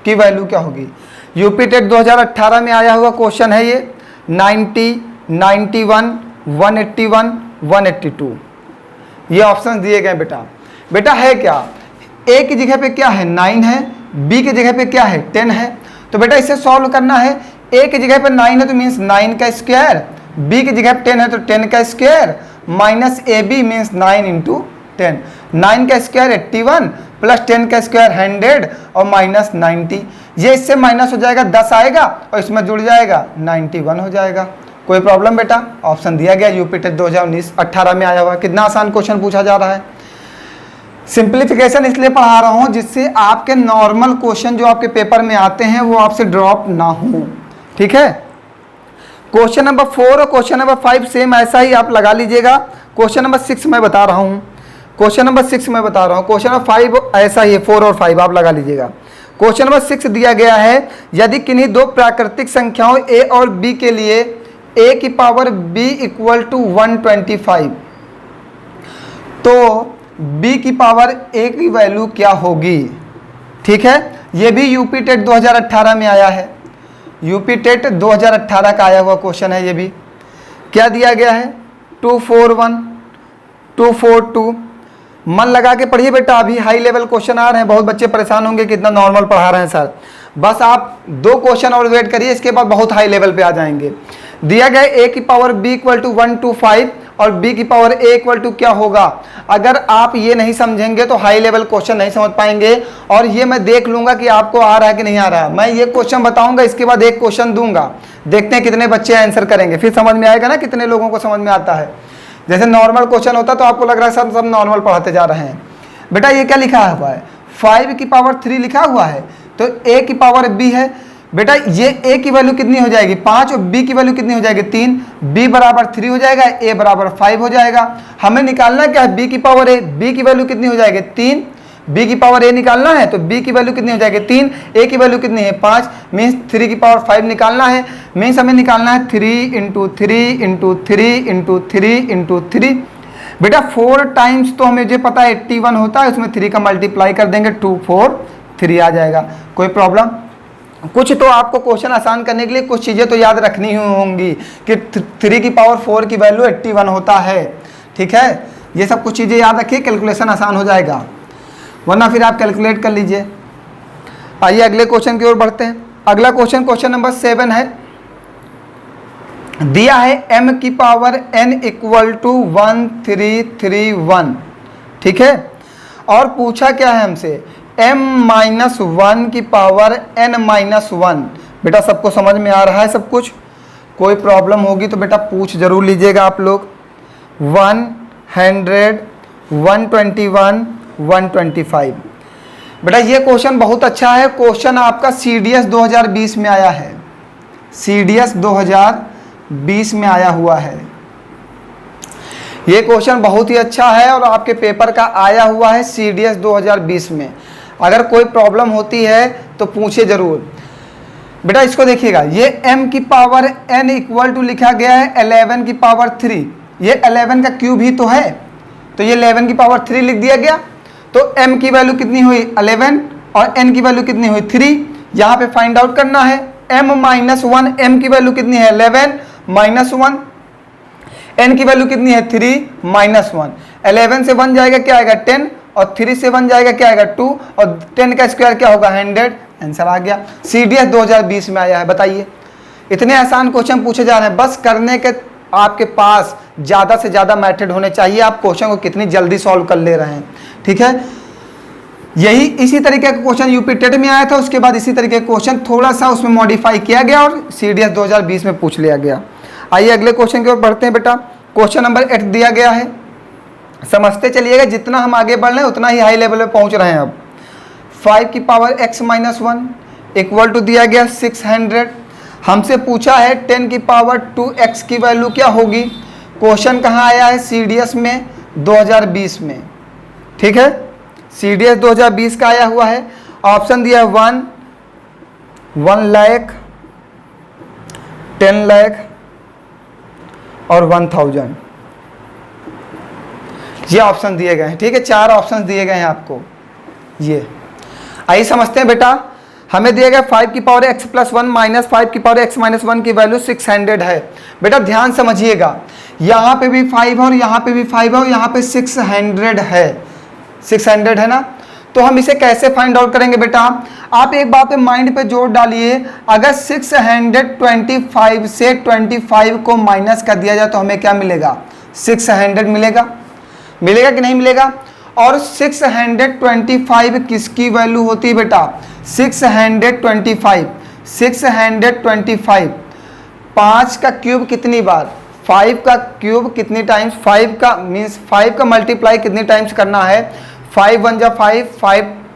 S1: की वैल्यू क्या होगी। यूपी टेट 2018 में आया हुआ क्वेश्चन है ये, 90, 91, 181, 182 ये ऑप्शन दिए गए बेटा है क्या, ए की जगह पे क्या है 9 है, बी की जगह पे क्या है 10 है। तो बेटा इसे सॉल्व करना है, ए की जगह पे 9 है तो मीन्स 9 का स्क्वायर, बी की जगह पे 10 है तो 10 का square, minus A B means 9 into 10। 9 का स्क्वायर 81 प्लस 10 का स्क्वायर 100 और माइनस 90। ये इससे माइनस हो जाएगा, 10 आएगा और इसमें जुड़ जाएगा 91 हो जाएगा। कोई प्रॉब्लम बेटा, ऑप्शन दिया गया यूपी टेट 2018 में आया हुआ। कितना आसान क्वेश्चन पूछा जा रहा है। सिंप्लीफिकेशन इसलिए पढ़ा रहा हूँ जिससे आपके नॉर्मल क्वेश्चन जो आपके पेपर में आते हैं वो आपसे ड्रॉप ना हो। ठीक है, क्वेश्चन नंबर 4 और क्वेश्चन नंबर 5 सेम ऐसा ही आप लगा लीजिएगा। क्वेश्चन नंबर 6 मैं बता रहा हूँ, क्वेश्चन नंबर 6 मैं बता रहा हूँ, क्वेश्चन नंबर 5 ऐसा ही है, 4 और 5 आप लगा लीजिएगा। क्वेश्चन नंबर 6 दिया गया है, यदि किन्हीं दो प्राकृतिक संख्याओं a और b के लिए a की पावर b इक्वल टू 125 तो b की पावर a की वैल्यू क्या होगी। ठीक है, ये भी यूपी टेट 2018 में आया है, यूपी टेट 2018 का आया हुआ क्वेश्चन है। ये भी क्या दिया गया है 241, 242। मन लगा के पढ़िए बेटा, अभी हाई लेवल क्वेश्चन आ रहे हैं, बहुत बच्चे परेशान होंगे कि इतना नॉर्मल पढ़ा रहे हैं सर। बस आप 2 क्वेश्चन और वेट करिए, इसके बाद बहुत हाई लेवल पे आ जाएंगे। दिया गया a की पावर b इक्वल टू 125 और b की पावर a इक्वल टू क्या होगा। अगर आप ये नहीं समझेंगे तो हाई लेवल क्वेश्चन नहीं समझ पाएंगे, और ये मैं देख लूंगा कि आपको आ रहा है कि नहीं आ रहा है। मैं ये क्वेश्चन बताऊंगा, इसके बाद एक क्वेश्चन दूंगा, देखते हैं कितने बच्चे आंसर करेंगे, फिर समझ में आएगा ना कितने लोगों को समझ में आता है। जैसे नॉर्मल क्वेश्चन होता तो आपको लग रहा है सब नॉर्मल पढ़ाते जा रहे हैं। बेटा ये क्या लिखा हुआ है 5 की पावर 3 लिखा हुआ है, तो a की पावर b है। बेटा ये a की वैल्यू कितनी हो जाएगी 5 और b की वैल्यू कितनी हो जाएगी 3, b बराबर 3 हो जाएगा, a बराबर 5 हो जाएगा। हमें निकालना क्या है b की पावर a, b की वैल्यू कितनी हो जाएगी 3, b की पावर a निकालना है तो b की वैल्यू कितनी हो जाएगी 3, a की वैल्यू कितनी है 5, मीन्स 3 की पावर 5 निकालना है। मीन्स हमें निकालना है 3 इंटू 3 इंटू 3 इंटू 3 इंटू 3। बेटा 4 टाइम्स तो हमें जो पता है 81 होता है, उसमें 3 का मल्टीप्लाई कर देंगे 2 4 3 आ जाएगा। कोई प्रॉब्लम। कुछ तो आपको क्वेश्चन आसान करने के लिए कुछ चीज़ें तो याद रखनी होंगी कि 3 की पावर 4 की वैल्यू 81 होता है। ठीक है, ये सब कुछ चीज़ें याद रखिए, कैलकुलेशन आसान हो जाएगा। वरना फिर आप कैलकुलेट कर लीजिए। आइए अगले क्वेश्चन की ओर बढ़ते हैं। अगला क्वेश्चन, क्वेश्चन नंबर 7 है। दिया है m की पावर n इक्वल टू 1331, ठीक है। और पूछा क्या है हमसे, m-1 की पावर n-1। बेटा सबको समझ में आ रहा है सब कुछ? कोई प्रॉब्लम होगी तो बेटा पूछ जरूर लीजिएगा आप लोग। 100, 121, 125। बेटा ये क्वेश्चन बहुत अच्छा है। क्वेश्चन आपका CDS 2020 में आया है, CDS 2020 में आया हुआ है। ये क्वेश्चन बहुत ही अच्छा है और आपके पेपर का आया हुआ है CDS 2020 में। अगर कोई प्रॉब्लम होती है तो पूछे जरूर। बेटा इसको देखिएगा, ये m की पावर n इक्वल टू लिखा गया है 11 की पावर 3। ये 11 का क्यूब ही तो है, तो ये 11 की पावर 3 लिख दिया गया। तो m की वैल्यू कितनी हुई 11 और n की वैल्यू कितनी हुई 3। यहाँ पे फाइंड आउट करना है m-1। m की वैल्यू कितनी है 11 -1, n की वैल्यू कितनी है 3 -1। 11 से 1 जाएगा क्या आएगा 10, और 3 से 1 जाएगा क्या आएगा 2, और 10 का स्क्वायर क्या होगा 100। आंसर आ गया। CDS 2020 में आया है। बताइए, इतने आसान क्वेश्चन पूछे जा रहे हैं, बस करने के आपके पास ज़्यादा से ज़्यादा मेथड होने चाहिए। आप क्वेश्चन को कितनी जल्दी सॉल्व कर ले रहे हैं, ठीक है। यही इसी तरीके का क्वेश्चन यूपी टेट में आया था, उसके बाद इसी तरीके का क्वेश्चन थोड़ा सा उसमें मॉडिफाई किया गया और CDS 2020 में पूछ लिया गया। आइए अगले क्वेश्चन की ओर बढ़ते हैं। बेटा क्वेश्चन नंबर 8 दिया गया है, समझते चलिएगा। जितना हम आगे बढ़ रहे हैं उतना ही हाई लेवल पे पहुंच रहे हैं। अब 5 की पावर x-1 इक्वल टू दिया गया 600। हमसे पूछा है 10 की पावर 2x की वैल्यू क्या होगी। क्वेश्चन कहाँ आया है CDS में 2020 में, ठीक है। CDS 2020 का आया हुआ है। ऑप्शन दिया है 1 लाख, 10 लाख और 1000। ये ऑप्शन दिए गए हैं, ठीक है। 4 ऑप्शन दिए गए हैं आपको। ये आइए समझते हैं। बेटा हमें दिया गया 5 की पावर x + 1 माइनस 5 की पावर x - 1 की वैल्यू 600 है। बेटा ध्यान समझिएगा, यहाँ पे भी 5 है और यहाँ पे भी 5 है और यहाँ पे 600 है। 600 है ना, तो हम इसे कैसे फाइंड आउट करेंगे। बेटा आप एक बात पे माइंड पे जोर डालिए, अगर 625 से 25 को माइनस कर दिया जाए तो हमें क्या मिलेगा 600 मिलेगा। मिलेगा कि नहीं मिलेगा। और 625 किसकी वैल्यू होती है बेटा 625। 625 5 का क्यूब कितनी बार, 5 का क्यूब कितनी टाइम्स, 5 का मीन्स 5 का मल्टीप्लाई कितनी टाइम्स करना है। 5 1 जा 5,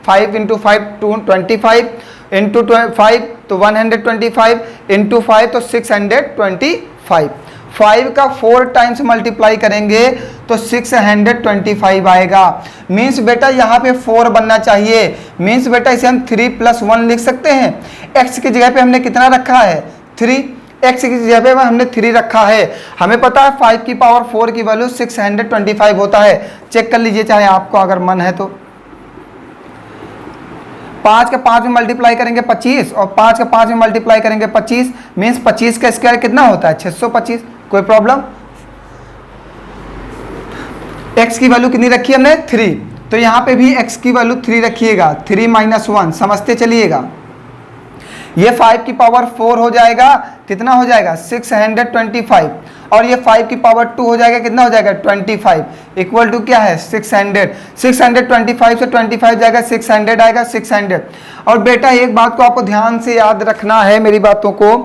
S1: 5 इंटू 5 25 इंटू 5 तो 125 इंटू 5 तो 625। 5 का 4 टाइम्स मल्टीप्लाई करेंगे तो 625 आएगा। मीन्स बेटा यहाँ पे 4 बनना चाहिए। मीन्स बेटा इसे हम 3 + 1 लिख सकते हैं। x की जगह पे हमने कितना रखा है 3, x की जगह पे हमने 3 रखा है। हमें पता है 5 की पावर 4 की वैल्यू 625 होता है। चेक कर लीजिए चाहे आपको अगर मन है तो। 5 का 5 में मल्टीप्लाई करेंगे 25 और 5 का 5 में मल्टीप्लाई करेंगे 25। मीन्स 25 का स्क्वायर कितना होता है 625। कोई प्रॉब्लम। x की वैल्यू कितनी रखी हमने 3, तो यहाँ पे भी x की वैल्यू 3 रखिएगा। 3 - 1 समझते चलिएगा। ये 5 की पावर 4 हो जाएगा, कितना हो जाएगा 625। और ये 5 की पावर 2 हो जाएगा, कितना हो जाएगा 25 इक्वल टू क्या है 600। 625 से 25 जाएगा 600 आएगा 600। और बेटा एक बात को आपको ध्यान से याद रखना है मेरी बातों को,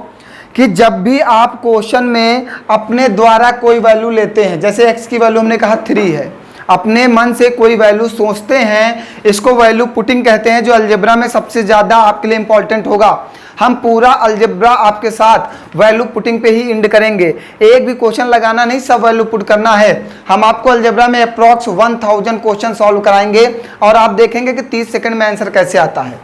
S1: कि जब भी आप क्वेश्चन में अपने द्वारा कोई वैल्यू लेते हैं, जैसे x की वैल्यू हमने कहा 3 है, अपने मन से कोई वैल्यू सोचते हैं, इसको वैल्यू पुटिंग कहते हैं, जो अलजेब्रा में सबसे ज़्यादा आपके लिए इंपॉर्टेंट होगा। हम पूरा अलजेब्रा आपके साथ वैल्यू पुटिंग पे ही इंड करेंगे। एक भी क्वेश्चन लगाना नहीं, सब वैल्यू पुट करना है। हम आपको अलजेब्रा में अप्रॉक्स 1000 क्वेश्चन सॉल्व कराएंगे और आप देखेंगे कि 30 सेकंड में आंसर कैसे आता है।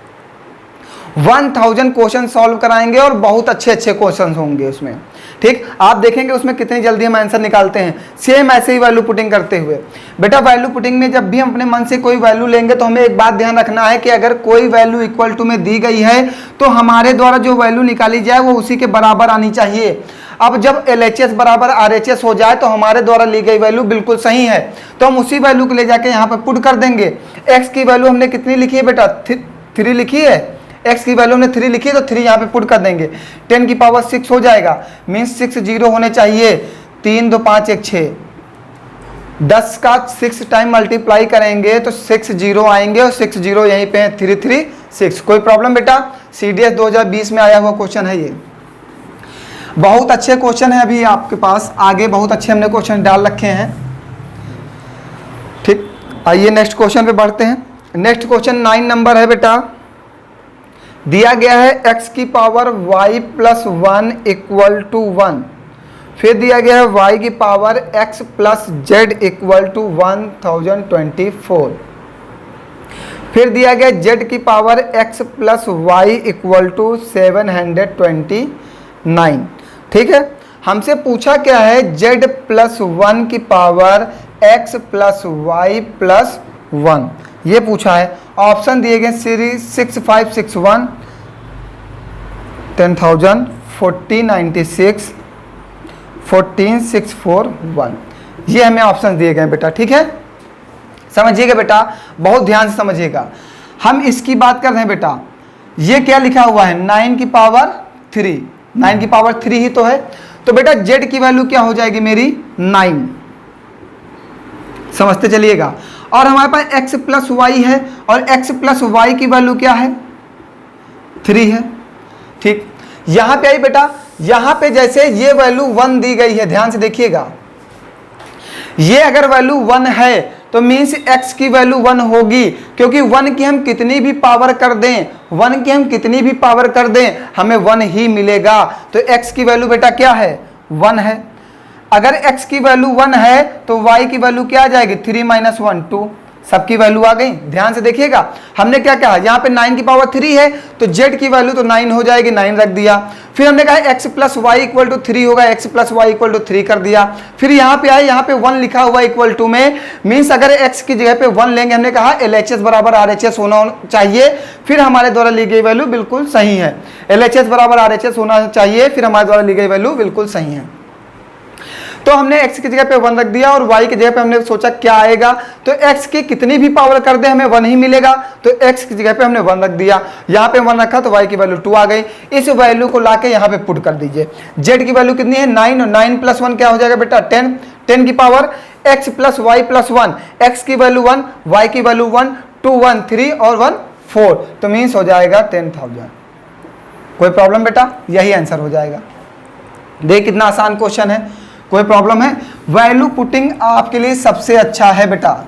S1: 1000 क्वेश्चन सॉल्व कराएंगे और बहुत अच्छे अच्छे क्वेश्चन होंगे उसमें, ठीक। आप देखेंगे उसमें कितनी जल्दी हम आंसर निकालते हैं। सेम ऐसे ही वैल्यू पुटिंग करते हुए। बेटा वैल्यू पुटिंग में जब भी हम अपने मन से कोई वैल्यू लेंगे तो हमें एक बात ध्यान रखना है कि अगर कोई वैल्यू इक्वल टू में दी गई है तो हमारे द्वारा जो वैल्यू निकाली जाए वो उसी के बराबर आनी चाहिए। अब जब LHS बराबर RHS हो जाए तो हमारे द्वारा ली गई वैल्यू बिल्कुल सही है, तो हम उसी वैल्यू को ले जाके यहाँ पे पुट कर देंगे। x की वैल्यू हमने कितनी लिखी है बेटा, 3 लिखी है, x की वैल्यू हमने 3 लिखी है, तो 3 यहाँ पे पुट कर देंगे। 10 की पावर 6 हो जाएगा, मीन्स 6 0 होने चाहिए। 3 2 5 1 6, 10 का 6 टाइम मल्टीप्लाई करेंगे तो 6 0 आएंगे, और 6 0 यहीं पे है, 3 3 6। कोई प्रॉब्लम बेटा? CDS 2020 में आया हुआ क्वेश्चन है ये, बहुत अच्छे क्वेश्चन है अभी आपके पास, आगे बहुत अच्छे हमने क्वेश्चन डाल रखे हैं। ठीक, आइए नेक्स्ट क्वेश्चन पे बढ़ते हैं। नेक्स्ट क्वेश्चन 9 नंबर है बेटा। दिया गया है x की power y plus 1 equal to 1, फिर दिया गया है y की power x plus z equal to 1024, फिर दिया गया z की power x plus y equal to 729। ठीक है, हमसे पूछा क्या है, z प्लस 1 की power x plus y plus 1, ये पूछा है। ऑप्शन दिए गए सीरीज 6561, 10,000, 4096, 14641, ये हमें ऑप्शन दिए गए बेटा। ठीक है, समझिएगा बेटा, बहुत ध्यान से समझिएगा। हम इसकी बात कर रहे हैं बेटा, ये क्या लिखा हुआ है, 9 की पावर 3, 9 की पावर 3 ही तो है, तो बेटा z की वैल्यू क्या हो जाएगी मेरी, 9, समझते चलिएगा। और हमारे पास x प्लस वाई है, और x प्लस वाई की वैल्यू क्या है, 3 है। ठीक, यहां पे आई बेटा, यहां पे जैसे ये वैल्यू 1 दी गई है, ध्यान से देखिएगा, ये अगर वैल्यू 1 है तो मीन्स x की वैल्यू 1 होगी, क्योंकि 1 की हम कितनी भी पावर कर दें, 1 की हम कितनी भी पावर कर दें, हमें 1 ही मिलेगा। तो x की वैल्यू बेटा क्या है, 1 है। अगर x की वैल्यू 1 है तो y की वैल्यू क्या आ जाएगी, 3 - 1 2, सबकी वैल्यू आ गई। ध्यान से देखिएगा, हमने क्या कहा, यहाँ पे 9 की पावर 3 है तो z की वैल्यू तो 9 हो जाएगी, 9 रख दिया। फिर हमने कहा x plus Y equal to 3 होगा, x plus Y equal to 3 कर दिया। फिर यहाँ पे आए, यहाँ पे 1 लिखा हुआ इक्वल टू में, मीन्स अगर x की जगह पे 1 लेंगे, हमने कहा LHS बराबर RHS होना चाहिए, फिर हमारे द्वारा ली गई वैल्यू बिल्कुल सही है। LHS बराबर RHS होना चाहिए, फिर हमारे द्वारा ली गई वैल्यू बिल्कुल सही है। तो हमने x की जगह पे 1 रख दिया, और y की जगह पे हमने सोचा क्या आएगा, तो x की कितनी भी पावर कर दे हमें 1 ही मिलेगा, तो x की जगह पे हमने 1 रख दिया, यहाँ पे 1 रखा तो y की वैल्यू 2 आ गई। इस वैल्यू को लाके यहाँ पे पुट कर दीजिए। z की वैल्यू कितनी है, 9, और 9 प्लस 1 क्या हो जाएगा बेटा, 10, 10 की power x plus Y plus 1, x की वैल्यू 1, y की वैल्यू 1, 2 1 3 और 1 4, तो मीन्स हो जाएगा 10,000। कोई प्रॉब्लम बेटा, यही आंसर हो जाएगा। देख कितना आसान क्वेश्चन है, कोई प्रॉब्लम है? वैल्यू पुटिंग आपके लिए सबसे अच्छा है बेटा,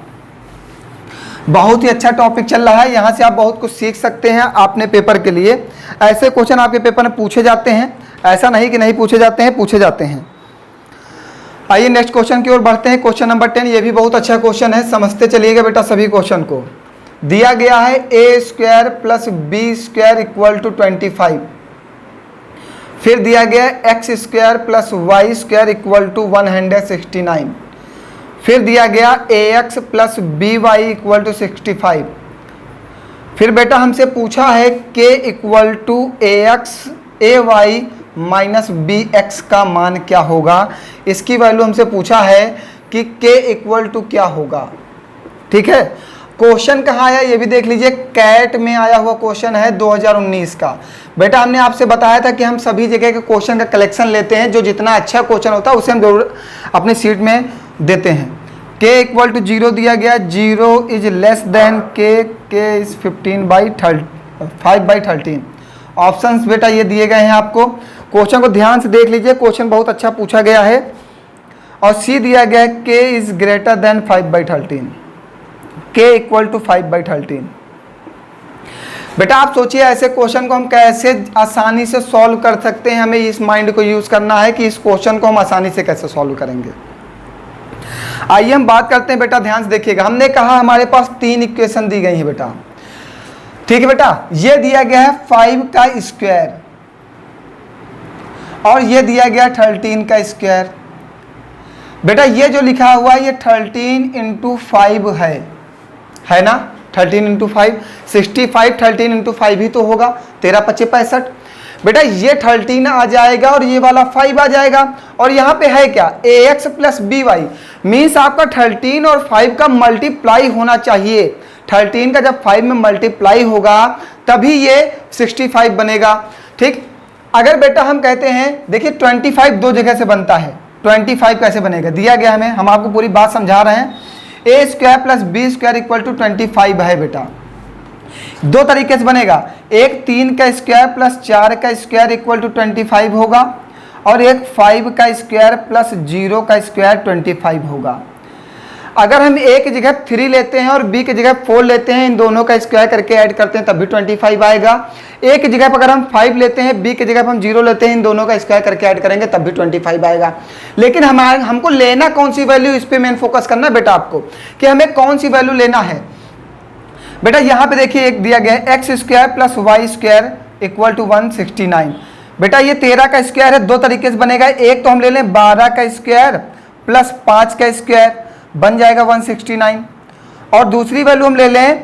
S1: बहुत ही अच्छा टॉपिक चल रहा है, यहाँ से आप बहुत कुछ सीख सकते हैं अपने पेपर के लिए। ऐसे क्वेश्चन आपके पेपर में पूछे जाते हैं, ऐसा नहीं कि नहीं पूछे जाते हैं, पूछे जाते हैं। आइए नेक्स्ट क्वेश्चन की ओर बढ़ते हैं। क्वेश्चन नंबर 10, ये भी बहुत अच्छा क्वेश्चन है, समझते चलिएगा बेटा सभी क्वेश्चन को। दिया गया है a² plus b² equal to 25, फिर दिया गया x² plus y² equal to 169, फिर दिया गया ax plus by equal to 65। फिर बेटा हमसे पूछा है k equal to ay minus bx का मान क्या होगा। इसकी वैल्यू हमसे पूछा है कि k इक्वल टू क्या होगा। ठीक है, क्वेश्चन कहाँ आया ये भी देख लीजिए, कैट में आया हुआ क्वेश्चन है 2019 का। बेटा हमने आपसे बताया था कि हम सभी जगह के क्वेश्चन का कलेक्शन लेते हैं, जो जितना अच्छा क्वेश्चन होता है उसे हम जरूर अपनी सीट में देते हैं। k इक्वल टू 0 दिया गया, 0 is less than k is 5/13। Options बेटा ये दिए गए हैं आपको, क्वेश्चन को ध्यान से देख लीजिए, क्वेश्चन बहुत अच्छा पूछा गया है। और सी दिया गया है k is greater than 5/13, k equal to 5/13। बेटा आप सोचिए ऐसे क्वेश्चन को हम कैसे आसानी से सॉल्व कर सकते हैं, हमें इस माइंड को यूज करना है कि इस क्वेश्चन को हम आसानी से कैसे सॉल्व करेंगे। आइए हम बात करते हैं बेटा, ध्यान से देखिएगा। हमने कहा हमारे पास 3 इक्वेशन दी गई है बेटा, ठीक है बेटा। ये दिया गया है 5 का स्क्वायर, और ये दिया गया 13 का स्क्वायर। बेटा ये जो लिखा हुआ है ये 13 × 5 है ना, 13 × 5 65, 13 × 5 ही तो होगा, 13 × 5 65। बेटा ये 13 आ जाएगा और ये वाला 5 आ जाएगा, और यहाँ पे है क्या ax plus B Y, means आपका 13 और 5 का मल्टीप्लाई होना चाहिए। 13 का जब 5 में मल्टीप्लाई होगा तभी ये 65 बनेगा। ठीक, अगर बेटा हम कहते हैं, देखिए 25 दो जगह से बनता है, 25 कैसे बनेगा दिया गया हमें, हम आपको पूरी बात समझा रहे हैं। A square plus B square equal to 25 है बेटा, दो तरीके से बनेगा, एक 3 का स्क्वायर प्लस 4 का स्क्वायर इक्वल टू 25 होगा, और एक 5 का स्क्वायर प्लस 0 का स्क्वायर 25 होगा। अगर हम ए की जगह 3 लेते हैं और बी की जगह 4 लेते हैं, इन दोनों का स्क्वायर करके ऐड करते हैं तब भी 25 आएगा। ए की जगह पर अगर हम 5 लेते हैं, बी की जगह पर हम 0 लेते हैं, इन दोनों का स्क्वायर करके ऐड करेंगे तब भी 25 आएगा। लेकिन हमको लेना कौन सी वैल्यू, इस पर मेन फोकस करना है बेटा आपको, कि हमें कौन सी वैल्यू लेना है। बेटा यहाँ पे देखिए एक दिया गया है X square plus Y square equal to 169। बेटा ये 13 का स्क्वायर है, दो तरीके से बनेगा, एक तो हम ले लें 12 का स्क्वायर प्लस 5 का स्क्वायर, बन जाएगा 169, और दूसरी वैल्यू हम ले लें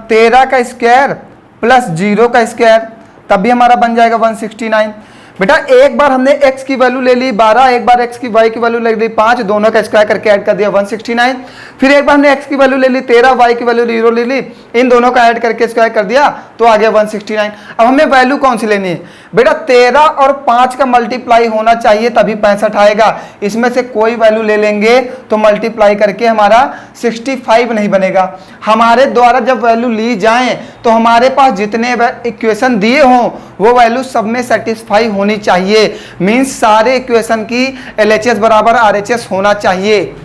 S1: 13 का स्क्वायर प्लस 0 का स्क्वायर, तब भी हमारा बन जाएगा 169। बेटा एक बार हमने x की वैल्यू ले ली 12, एक बार x की y की वैल्यू ले ली 5, दोनों का स्क्वायर करके ऐड कर दिया 169। फिर एक बार हमने x की वैल्यू ले ली 13, y की वैल्यू 0 ले ली, इन दोनों का ऐड करके स्क्वायर कर दिया तो आ गया 169। अब हमें वैल्यू कौन सी लेनी है बेटा, 13 और 5 का मल्टीप्लाई होना चाहिए तभी 65 आएगा। इसमें से कोई वैल्यू ले लेंगे तो मल्टीप्लाई करके हमारा 65 नहीं बनेगा। हमारे द्वारा जब वैल्यू ली जाए तो हमारे पास जितने इक्वेशन दिए हों वो वैल्यू सब में सेटिस्फाई होनी चाहिए, मीन्स सारे इक्वेशन की LHS बराबर RHS होना चाहिए।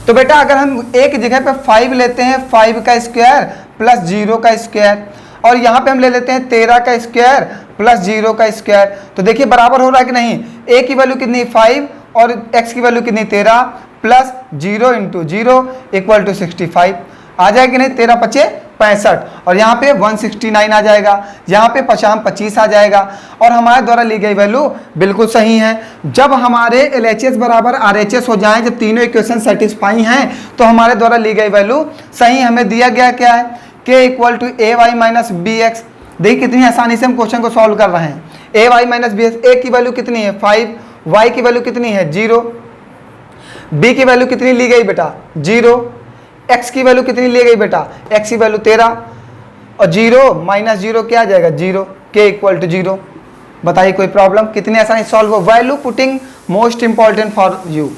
S1: तो बेटा अगर हम एक जगह पे 5 लेते हैं, 5 का स्क्वायर प्लस 0 का स्क्वायर, और यहाँ पे हम ले लेते हैं 13 का स्क्वायर प्लस 0 का स्क्वायर, तो देखिए बराबर हो रहा है कि नहीं। a की वैल्यू कितनी 5 और x की वैल्यू कितनी 13, प्लस 0 इंटू 0 इक्वल टू 65 आ जाएगा कि नहीं, 13 पचे 65, और यहाँ पे 169 आ जाएगा, यहाँ पे 25 आ जाएगा, और हमारे द्वारा ली गई वैल्यू बिल्कुल सही है। जब हमारे LHS बराबर RHS हो जाएं, जब तीनों इक्वेशन सेटिस्फाई हैं तो हमारे द्वारा ली गई वैल्यू सही। हमें दिया गया क्या है, k equal to A Y minus B X. देखिए कितनी आसानी से हम क्वेश्चन को सॉल्व कर रहे हैं। ए वाई माइनस बी एक्स, ए की वैल्यू कितनी है 5, वाई की वैल्यू कितनी है 0, बी की वैल्यू कितनी ली गई बेटा 0, x की वैल्यू कितनी ली गई बेटा, x की वैल्यू 13, और 0 माइनस 0 क्या आ जाएगा 0, k इक्वल टू 0। बताइए कोई प्रॉब्लम, कितनी आसानी सॉल्व हो। Value putting most important for you.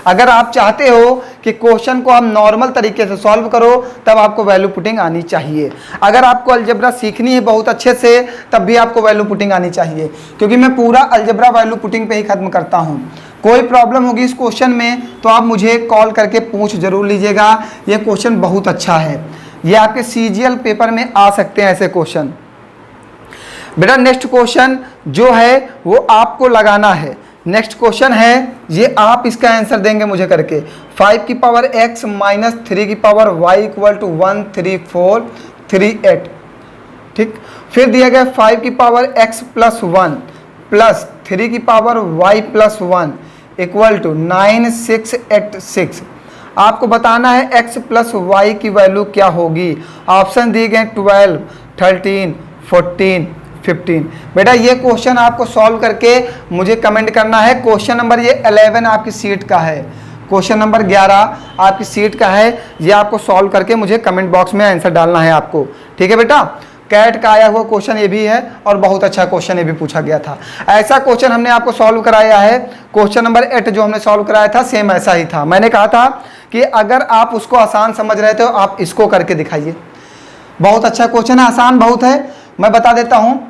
S1: अगर आप चाहते हो कि क्वेश्चन को आप नॉर्मल तरीके से सॉल्व करो तब आपको वैल्यू पुटिंग आनी चाहिए। अगर आपको अलजेब्रा सीखनी है बहुत अच्छे से तब भी आपको वैल्यू पुटिंग आनी चाहिए, क्योंकि मैं पूरा अलजेब्रा वैल्यू पुटिंग पे ही खत्म करता हूँ। कोई प्रॉब्लम होगी इस क्वेश्चन में तो आप मुझे कॉल करके पूछ जरूर लीजिएगा। ये क्वेश्चन बहुत अच्छा है, ये आपके CGL पेपर में आ सकते हैं ऐसे क्वेश्चन। बेटा नेक्स्ट क्वेश्चन जो है वो आपको लगाना है। नेक्स्ट क्वेश्चन है ये, आप इसका आंसर देंगे मुझे करके। 5 की पावर x माइनस 3 की पावर y इक्वल टू 13438। ठीक, फिर दिया गया 5 की पावर x प्लस 1 प्लस 3 की power y plus 1 equal to 9686। आपको बताना है x प्लस y की वैल्यू क्या होगी। ऑप्शन दिए गए 12, 13, 14, 15। बेटा ये क्वेश्चन आपको सॉल्व करके मुझे कमेंट करना है। क्वेश्चन नंबर ये 11 आपकी सीट का है, क्वेश्चन नंबर 11 आपकी सीट का है। ये आपको सॉल्व करके मुझे कमेंट बॉक्स में आंसर डालना है आपको, ठीक है बेटा। कैट का आया हुआ क्वेश्चन ये भी है और बहुत अच्छा क्वेश्चन ये भी पूछा गया था। ऐसा क्वेश्चन हमने आपको सॉल्व कराया है। क्वेश्चन नंबर 8 जो हमने सॉल्व कराया था सेम ऐसा ही था। मैंने कहा था कि अगर आप उसको आसान समझ रहे थे तो आप इसको करके दिखाइए। बहुत अच्छा क्वेश्चन है, आसान बहुत है। मैं बता देता हूँ,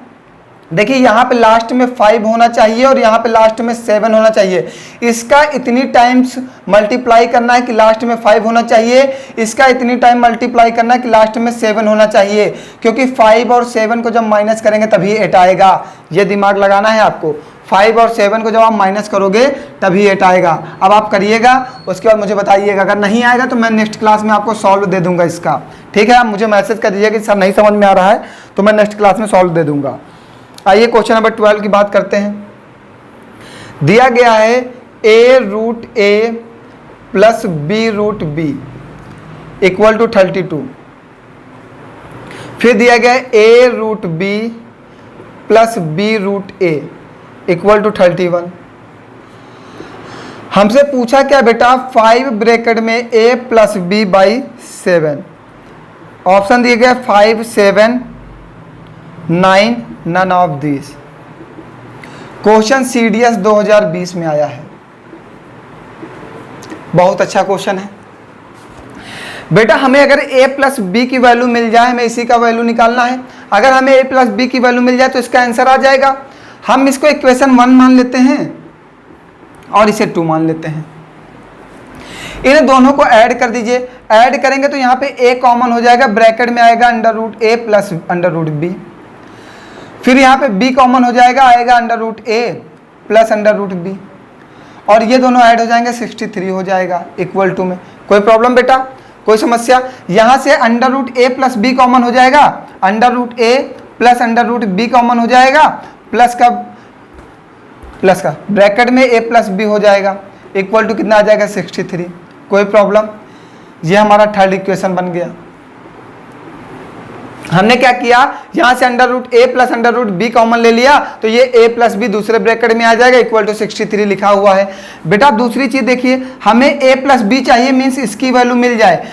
S1: देखिए यहाँ पे लास्ट में 5 होना चाहिए और यहाँ पे लास्ट में 7 होना चाहिए। इसका इतनी टाइम्स मल्टीप्लाई करना है कि लास्ट में 5 होना चाहिए, इसका इतनी टाइम मल्टीप्लाई करना है कि लास्ट में 7 होना चाहिए, क्योंकि 5 और 7 को जब माइनस करेंगे तभी 8 आएगा। ये दिमाग लगाना है आपको। 5 और 7 को जब आप माइनस करोगे तभी 8 आएगा। अब आप करिएगा, उसके बाद मुझे बताइएगा। अगर नहीं आएगा तो मैं नेक्स्ट क्लास में आपको सॉल्व दे दूंगा इसका, ठीक है। आप मुझे मैसेज कर दीजिए कि सर नहीं समझ में आ रहा है तो मैं नेक्स्ट क्लास में सॉल्व दे दूंगा। आइए क्वेश्चन नंबर 12 की बात करते हैं। दिया गया है a root a plus b root b equal to 32। फिर दिया गया है a root b plus B root A equal to 31। हमसे पूछा क्या बेटा, 5 ब्रैकेट में a plus B by 7। Option दिए गए 5, 7, 9, none of this. Question CDS 2020 में आया है, बहुत अच्छा क्वेश्चन है बेटा। हमें अगर a प्लस बी की वैल्यू मिल जाए, हमें इसी का वैल्यू निकालना है। अगर हमें a प्लस बी की वैल्यू मिल जाए तो इसका आंसर आ जाएगा। हम इसको इक्वेशन 1 मान लेते हैं और इसे 2 मान लेते हैं। इन दोनों को ऐड कर दीजिए। ऐड करेंगे तो यहाँ पे a कॉमन हो जाएगा, ब्रैकेट में आएगा under root a plus under root b. फिर यहाँ पे b कॉमन हो जाएगा, आएगा under root a plus under root b, और ये दोनों ऐड हो जाएंगे 63 हो जाएगा इक्वल टू में। कोई प्रॉब्लम बेटा, कोई समस्या? यहाँ से under root a plus b common हो जाएगा, under root a plus under root b common हो जाएगा, प्लस का ब्रैकेट में a प्लस बी हो जाएगा इक्वल टू कितना आ जाएगा 63। कोई प्रॉब्लम? ये हमारा थर्ड इक्वेशन बन गया। हमने क्या किया, यहां से under root a plus under root b common ले लिया तो ये a प्लस बी दूसरे ब्रैकेट में आ जाएगा इक्वल टू 63 लिखा हुआ है। बेटा दूसरी चीज देखिए, हमें a प्लस बी चाहिए, मीन्स इसकी वैल्यू मिल जाए।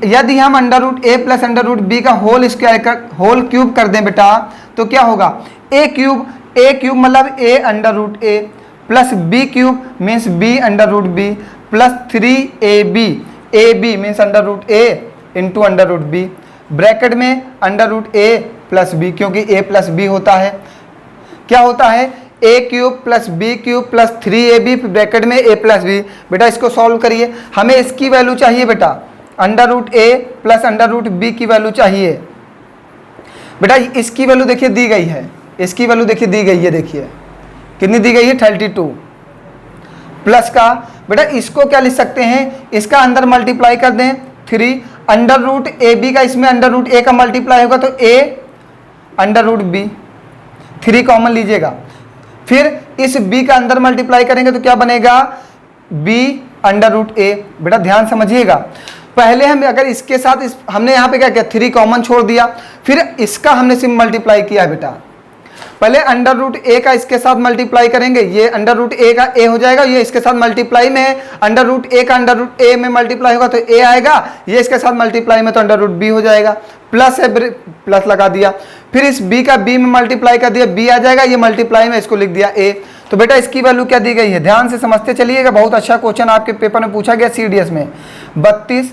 S1: यदि हम under root a plus under root B का होल क्यूब कर दें बेटा तो क्या होगा, a क्यूब मतलब a under root a plus b cube means b under root b plus 3ab means under root a into under root b, bracket में under root a plus B, क्योंकि a plus B होता है। क्या होता है, a cube plus b cube plus 3ab bracket में a plus b. बेटा इसको सॉल्व करिए, हमें इसकी वैल्यू चाहिए बेटा, under root a plus under root b की वैल्यू चाहिए। बेटा इसकी वैल्यू देखिए दी गई है, इसकी वैल्यू देखिए दी गई है, देखिए कितनी दी गई है 32 प्लस का। बेटा इसको क्या लिख सकते हैं, इसका अंदर मल्टीप्लाई कर दें 3 अंडर रूट ए बी का, इसमें अंडर रूट ए का मल्टीप्लाई होगा तो a under root b, 3 common लीजिएगा। फिर इस b का अंदर मल्टीप्लाई करेंगे तो क्या बनेगा, b अंडर रूट a। बेटा ध्यान समझिएगा, पहले हम अगर इसके साथ हमने यहाँ पे क्या किया, 3 कॉमन छोड़ दिया, फिर इसका हमने सिर्फ मल्टीप्लाई किया है बेटा। पहले अंडर रूट ए का इसके साथ मल्टीप्लाई करेंगे, ये अंडर रूट ए का ए हो जाएगा, ये इसके साथ मल्टीप्लाई में है, अंडर रूट ए का अंडर रूट ए में मल्टीप्लाई होगा तो ए आएगा, ये इसके साथ मल्टीप्लाई में तो अंडर रूट बी हो जाएगा, प्लस है प्लस लगा दिया। फिर इस बी का बी में मल्टीप्लाई कर दिया, बी आ जाएगा, ये मल्टीप्लाई में इसको लिख दिया ए। तो बेटा इसकी वैल्यू क्या दी गई है, ध्यान से समझते चलिएगा, बहुत अच्छा क्वेश्चन आपके पेपर में पूछा गया CDS में। 32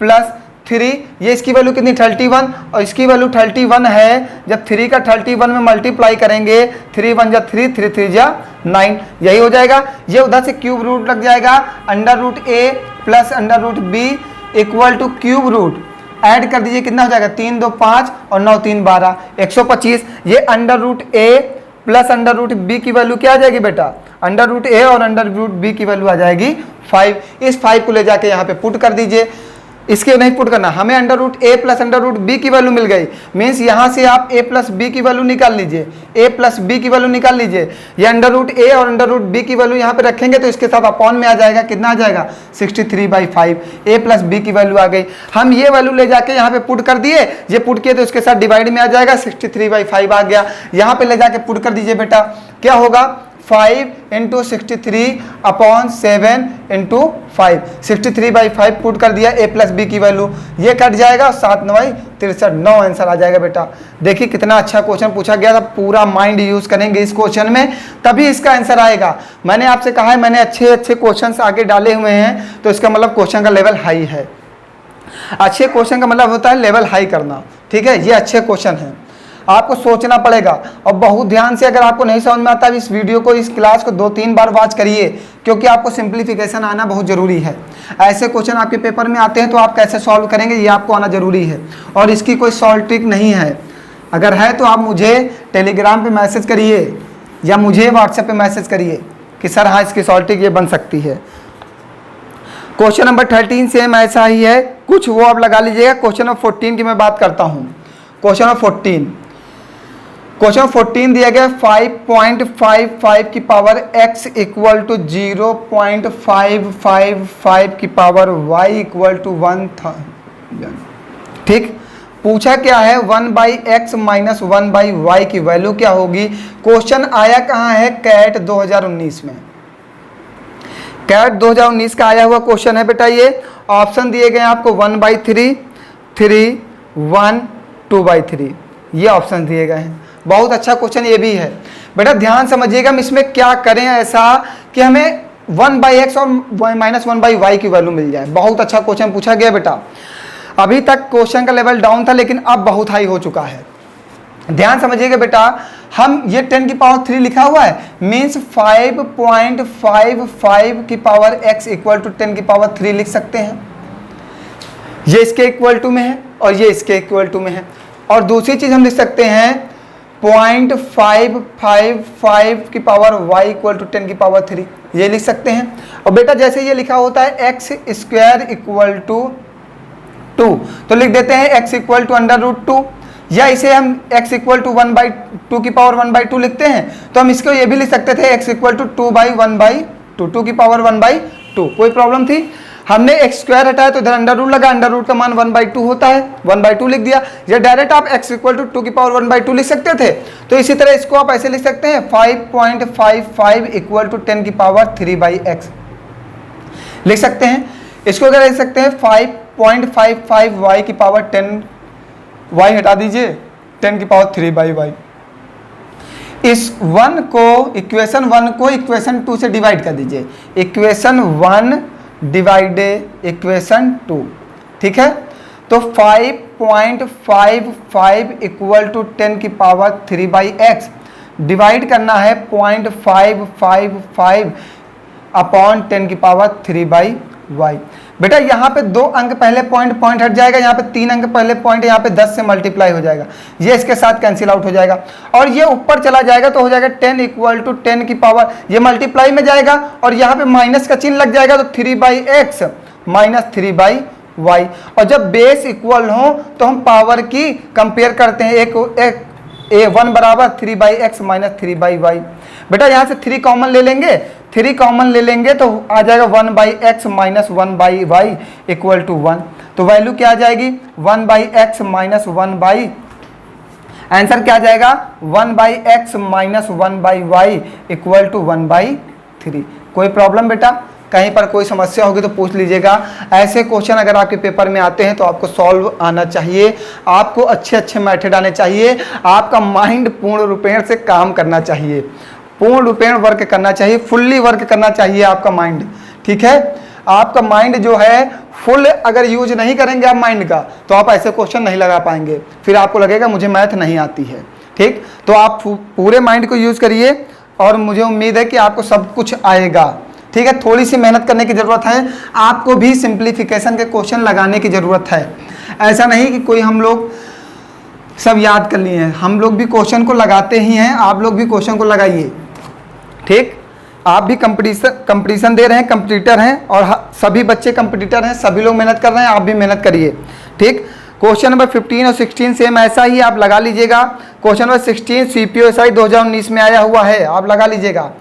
S1: प्लस 3, ये इसकी वैल्यू कितनी 31, और इसकी वैल्यू 31 है। जब 3 का 31 में मल्टीप्लाई करेंगे, 3 1 जा 3, 3 3 जा 9, यही हो जाएगा। ये उधर से क्यूब रूट लग जाएगा, under root a plus under root b equal to cube root, add कर दीजिए कितना हो जाएगा, 3 2 5 और 9 3 12, 125। ये under root a plus under root b की वैल्यू क्या आ जाएगी बेटा, अंडर रूट a और अंडर रूट b की वैल्यू आ जाएगी 5। इस 5 को ले जाके यहाँ पे पुट कर दीजिए, इसके नहीं पुट करना, हमें under root a plus under root b की वैल्यू मिल गई, मीन्स यहाँ से आप a प्लस b की वैल्यू निकाल लीजिए, a प्लस b की वैल्यू निकाल लीजिए। ये अंडर रूट a और अंडर रूट b की वैल्यू यहाँ पे रखेंगे तो इसके साथ अपॉन में आ जाएगा, कितना आ जाएगा 63/5, a प्लस b की वैल्यू आ गई। हम ये वैल्यू ले जाके यहाँ पे पुट कर दिए, ये पुट किए तो इसके साथ डिवाइड में आ जाएगा, 63/5 आ गया। यहाँ पे ले जाके पुट कर दीजिए बेटा, क्या होगा 5 इंटू 63/7 इंटू 5, 63/5 पुट कर दिया, a प्लस बी की वैल्यू, ये कट जाएगा, 7 9 63, 9 आंसर आ जाएगा बेटा। देखिए कितना अच्छा क्वेश्चन पूछा गया था, पूरा माइंड यूज करेंगे इस क्वेश्चन में तभी इसका आंसर आएगा। मैंने आपसे कहा है, मैंने अच्छे क्वेश्चन आगे डाले हुए हैं, तो इसका मतलब क्वेश्चन का लेवल हाई है। अच्छे क्वेश्चन का मतलब होता है लेवल हाई करना, ठीक है, ये अच्छे क्वेश्चन हैं, आपको सोचना पड़ेगा और बहुत ध्यान से। अगर आपको नहीं समझ में आता, इस वीडियो को, इस क्लास को 2-3 बार वॉच करिए, क्योंकि आपको सिंप्लीफिकेशन आना बहुत ज़रूरी है। ऐसे क्वेश्चन आपके पेपर में आते हैं तो आप कैसे सॉल्व करेंगे, ये आपको आना ज़रूरी है, और इसकी कोई सॉल्व ट्रिक नहीं है। अगर है तो आप मुझे टेलीग्राम पे मैसेज करिए या मुझे व्हाट्सएप पे मैसेज करिए कि सर हाँ इसकी सॉल्व ट्रिक ये बन सकती है। क्वेश्चन नंबर 13 सेम ऐसा ही है, कुछ वो आप लगा लीजिएगा। क्वेश्चन नंबर 14 की मैं बात करता हूँ। क्वेश्चन नंबर 14 दिया गया 5.55 की पावर x इक्वल टू 0.555 की पावर y इक्वल टू 1000, ठीक। पूछा क्या है 1/x माइनस 1/y की वैल्यू क्या होगी। क्वेश्चन आया कहाँ है, कैट 2019 में। कैट 2019 का आया हुआ क्वेश्चन है बेटा। ये ऑप्शन दिए गए हैं आपको 1/3, 3, 1, 2/3, ये ऑप्शन दिए गए हैं। बहुत अच्छा क्वेश्चन ये भी है बेटा, ध्यान समझिएगा। हम इसमें क्या करें ऐसा कि हमें 1/x और माइनस 1/y की वैल्यू मिल जाए। बहुत अच्छा क्वेश्चन पूछा गया बेटा। अभी तक क्वेश्चन का लेवल डाउन था, लेकिन अब बहुत हाई हो चुका है। ध्यान समझिएगा बेटा, हम ये 10 की पावर 3 लिखा हुआ है, मीन्स 5.55 की पावर x इक्वल टू 10 की पावर 3 लिख सकते हैं। ये इसके इक्वल टू में है और ये इसके इक्वल टू में है। और दूसरी चीज हम लिख सकते हैं 0.555 की पावर y इक्वल टू 10 की पावर 3, ये लिख सकते हैं। और बेटा जैसे ये लिखा होता है x स्क्वायर इक्वल टू 2, तो लिख देते हैं x इक्वल टू √2, या इसे हम x इक्वल टू 1/2 की पावर 1/2 लिखते हैं, तो हम इसको ये भी लिख सकते थे x इक्वल टू 2/1/2, 2 की पावर 1/2। कोई प्रॉब्लम थी? हमने एक्स स्क्वायर हटाया तो इधर अंडर रूट लगा, अंडर रूट का मान 1/2 होता है, 1/2 लिख दिया। या डायरेक्ट आप x इक्वल टू 2 की पावर 1/2 लिख सकते थे। तो इसी तरह इसको आप ऐसे लिख सकते हैं 5.55 इक्वल टू 10 की पावर 3/x लिख सकते हैं। इसको अगर लिख सकते हैं 5.55 y की पावर 10, y हटा दीजिए, 10 की पावर 3/y। इस इक्वेशन 1 को इक्वेशन 2 से डिवाइड कर दीजिए। इक्वेशन 1 डिवाइडेड इक्वेशन 2, ठीक है। तो 5.55 इक्वल टू 10 की पावर 3/x डिवाइड करना है 0.555 अपॉन 10 की पावर 3/y। बेटा यहाँ पे 2 अंक पहले पॉइंट हट जाएगा, यहाँ पे 3 अंक पहले पॉइंट, यहाँ पे 10 से मल्टीप्लाई हो जाएगा, ये इसके साथ कैंसिल आउट हो जाएगा और ये ऊपर चला जाएगा तो हो जाएगा 10 इक्वल टू 10 की पावर, ये मल्टीप्लाई में जाएगा और यहाँ पे माइनस का चिन्ह लग जाएगा तो 3/x माइनस 3/y। और जब बेस इक्वल हो तो हम पावर की कंपेयर करते हैं, एक 1 बराबर 3/x माइनस 3/y। बेटा यहाँ से 3 कॉमन ले लेंगे, 3 कॉमन ले लेंगे तो आ जाएगा 1/x minus 1/y equal to 1। तो वैल्यू क्या आ जाएगी 1/x माइनस 1/y, आंसर क्या आ जाएगा 1/x minus 1/y equal to 1/3। कोई प्रॉब्लम बेटा? कहीं पर कोई समस्या होगी तो पूछ लीजिएगा। ऐसे क्वेश्चन अगर आपके पेपर में आते हैं तो आपको सॉल्व आना चाहिए, आपको अच्छे अच्छे मेथड आने चाहिए, आपका माइंड पूर्ण रूपेण से काम करना चाहिए, पूर्ण रूपेण वर्क करना चाहिए, फुल्ली वर्क करना चाहिए आपका माइंड, ठीक है। आपका माइंड जो है फुल अगर यूज नहीं करेंगे आप माइंड का तो आप ऐसे क्वेश्चन नहीं लगा पाएंगे, फिर आपको लगेगा मुझे मैथ नहीं आती है, ठीक। तो आप पूरे माइंड को यूज करिए और मुझे उम्मीद है कि आपको सब कुछ आएगा, ठीक है। थोड़ी सी मेहनत करने की ज़रूरत है, आपको भी सिंप्लीफिकेशन के क्वेश्चन लगाने की ज़रूरत है। ऐसा नहीं कि कोई हम लोग सब याद कर लिए हैं, हम लोग भी क्वेश्चन को लगाते ही हैं, आप लोग भी क्वेश्चन को लगाइए, ठीक। आप भी कंपटीशन दे रहे हैं, कंपटीटर हैं और सभी बच्चे कंपटीटर हैं, सभी लोग मेहनत कर रहे हैं, आप भी मेहनत करिए, ठीक। क्वेश्चन नंबर 15 और 16 सेम ऐसा ही आप लगा लीजिएगा। क्वेश्चन नंबर 16 CPOSI 2019 में आया हुआ है, आप लगा लीजिएगा।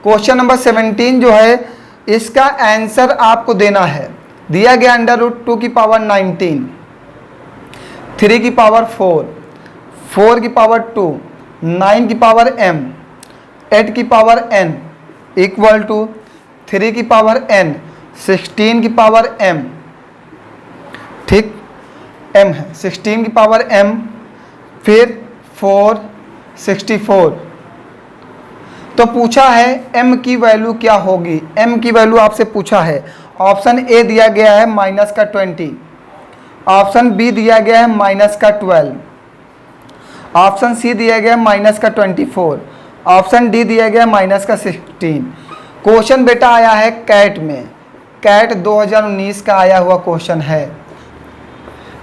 S1: क्वेश्चन नंबर 17 जो है इसका आंसर आपको देना है, दिया गया √2 की पावर 19, 3 की पावर 4, 4 की पावर 2, 9 की पावर m, 8 की पावर n इक्वल टू 3 की पावर n, 16 की पावर m, ठीक, m है 16 की पावर m, फिर 4, 64। तो पूछा है m की वैल्यू क्या होगी, m की वैल्यू आपसे पूछा है। ऑप्शन ए दिया गया है -20, ऑप्शन बी दिया गया है -12, ऑप्शन सी दिया गया है -24, ऑप्शन डी दिया गया -16। क्वेश्चन बेटा आया है कैट में, कैट 2019 का आया हुआ क्वेश्चन है।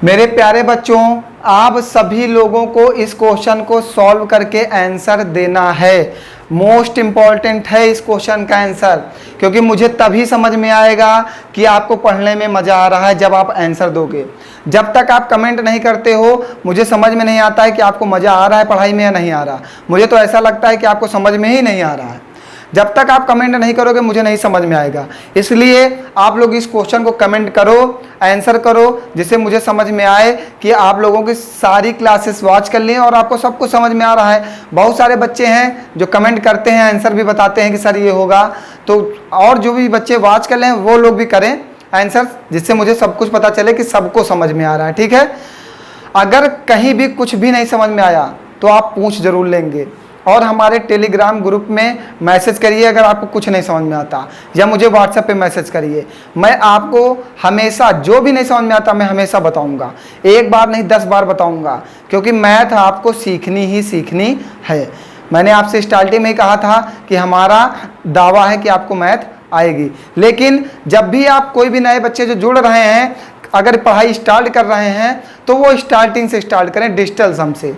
S1: मेरे प्यारे बच्चों, आप सभी लोगों को इस क्वेश्चन को सॉल्व करके आंसर देना है। मोस्ट इम्पॉर्टेंट है इस क्वेश्चन का आंसर, क्योंकि मुझे तभी समझ में आएगा कि आपको पढ़ने में मज़ा आ रहा है जब आप आंसर दोगे। जब तक आप कमेंट नहीं करते हो मुझे समझ में नहीं आता है कि आपको मज़ा आ रहा है पढ़ाई में या नहीं आ रहा। मुझे तो ऐसा लगता है कि आपको समझ में ही नहीं आ रहा है। जब तक आप कमेंट नहीं करोगे मुझे नहीं समझ में आएगा। इसलिए आप लोग इस क्वेश्चन को कमेंट करो, आंसर करो, जिससे मुझे समझ में आए कि आप लोगों की सारी क्लासेस वॉच कर ली और आपको सब कुछ समझ में आ रहा है। बहुत सारे बच्चे हैं जो कमेंट करते हैं, आंसर भी बताते हैं कि सर ये होगा, तो और जो भी बच्चे वॉच कर लें वो लोग भी करें आंसर, जिससे मुझे सब कुछ पता चले कि सबको समझ में आ रहा है। ठीक है, अगर कहीं भी कुछ भी नहीं समझ में आया तो आप पूछ जरूर लेंगे और हमारे टेलीग्राम ग्रुप में मैसेज करिए अगर आपको कुछ नहीं समझ में आता, या मुझे व्हाट्सएप पे मैसेज करिए। मैं आपको हमेशा जो भी नहीं समझ में आता मैं हमेशा बताऊंगा, एक बार नहीं 10 बार बताऊंगा, क्योंकि मैथ आपको सीखनी ही सीखनी है। मैंने आपसे स्टार्टिंग में ही कहा था कि हमारा दावा है कि आपको मैथ आएगी। लेकिन जब भी आप कोई भी नए बच्चे जो जुड़ रहे हैं, अगर पढ़ाई स्टार्ट कर रहे हैं तो वो स्टार्टिंग से स्टार्ट करें, डिजिटल सम से,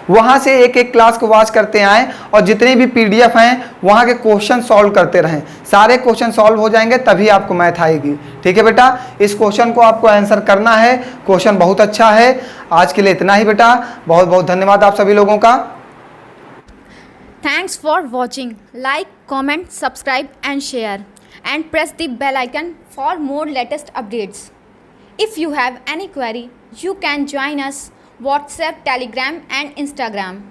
S1: वहाँ से एक एक क्लास को वॉच करते आएँ और जितने भी PDF हैं वहाँ के क्वेश्चन सॉल्व करते रहें। सारे क्वेश्चन सॉल्व हो जाएंगे तभी आपको मैथ आएगी। ठीक है बेटा, इस क्वेश्चन को आपको आंसर करना है, क्वेश्चन बहुत अच्छा है। आज के लिए इतना ही बेटा, बहुत बहुत धन्यवाद आप सभी लोगों का।
S2: Thanks for watching. Like, comment, subscribe and share, and press the bell icon for more latest updates. If you have any query, you can join us WhatsApp, Telegram and Instagram.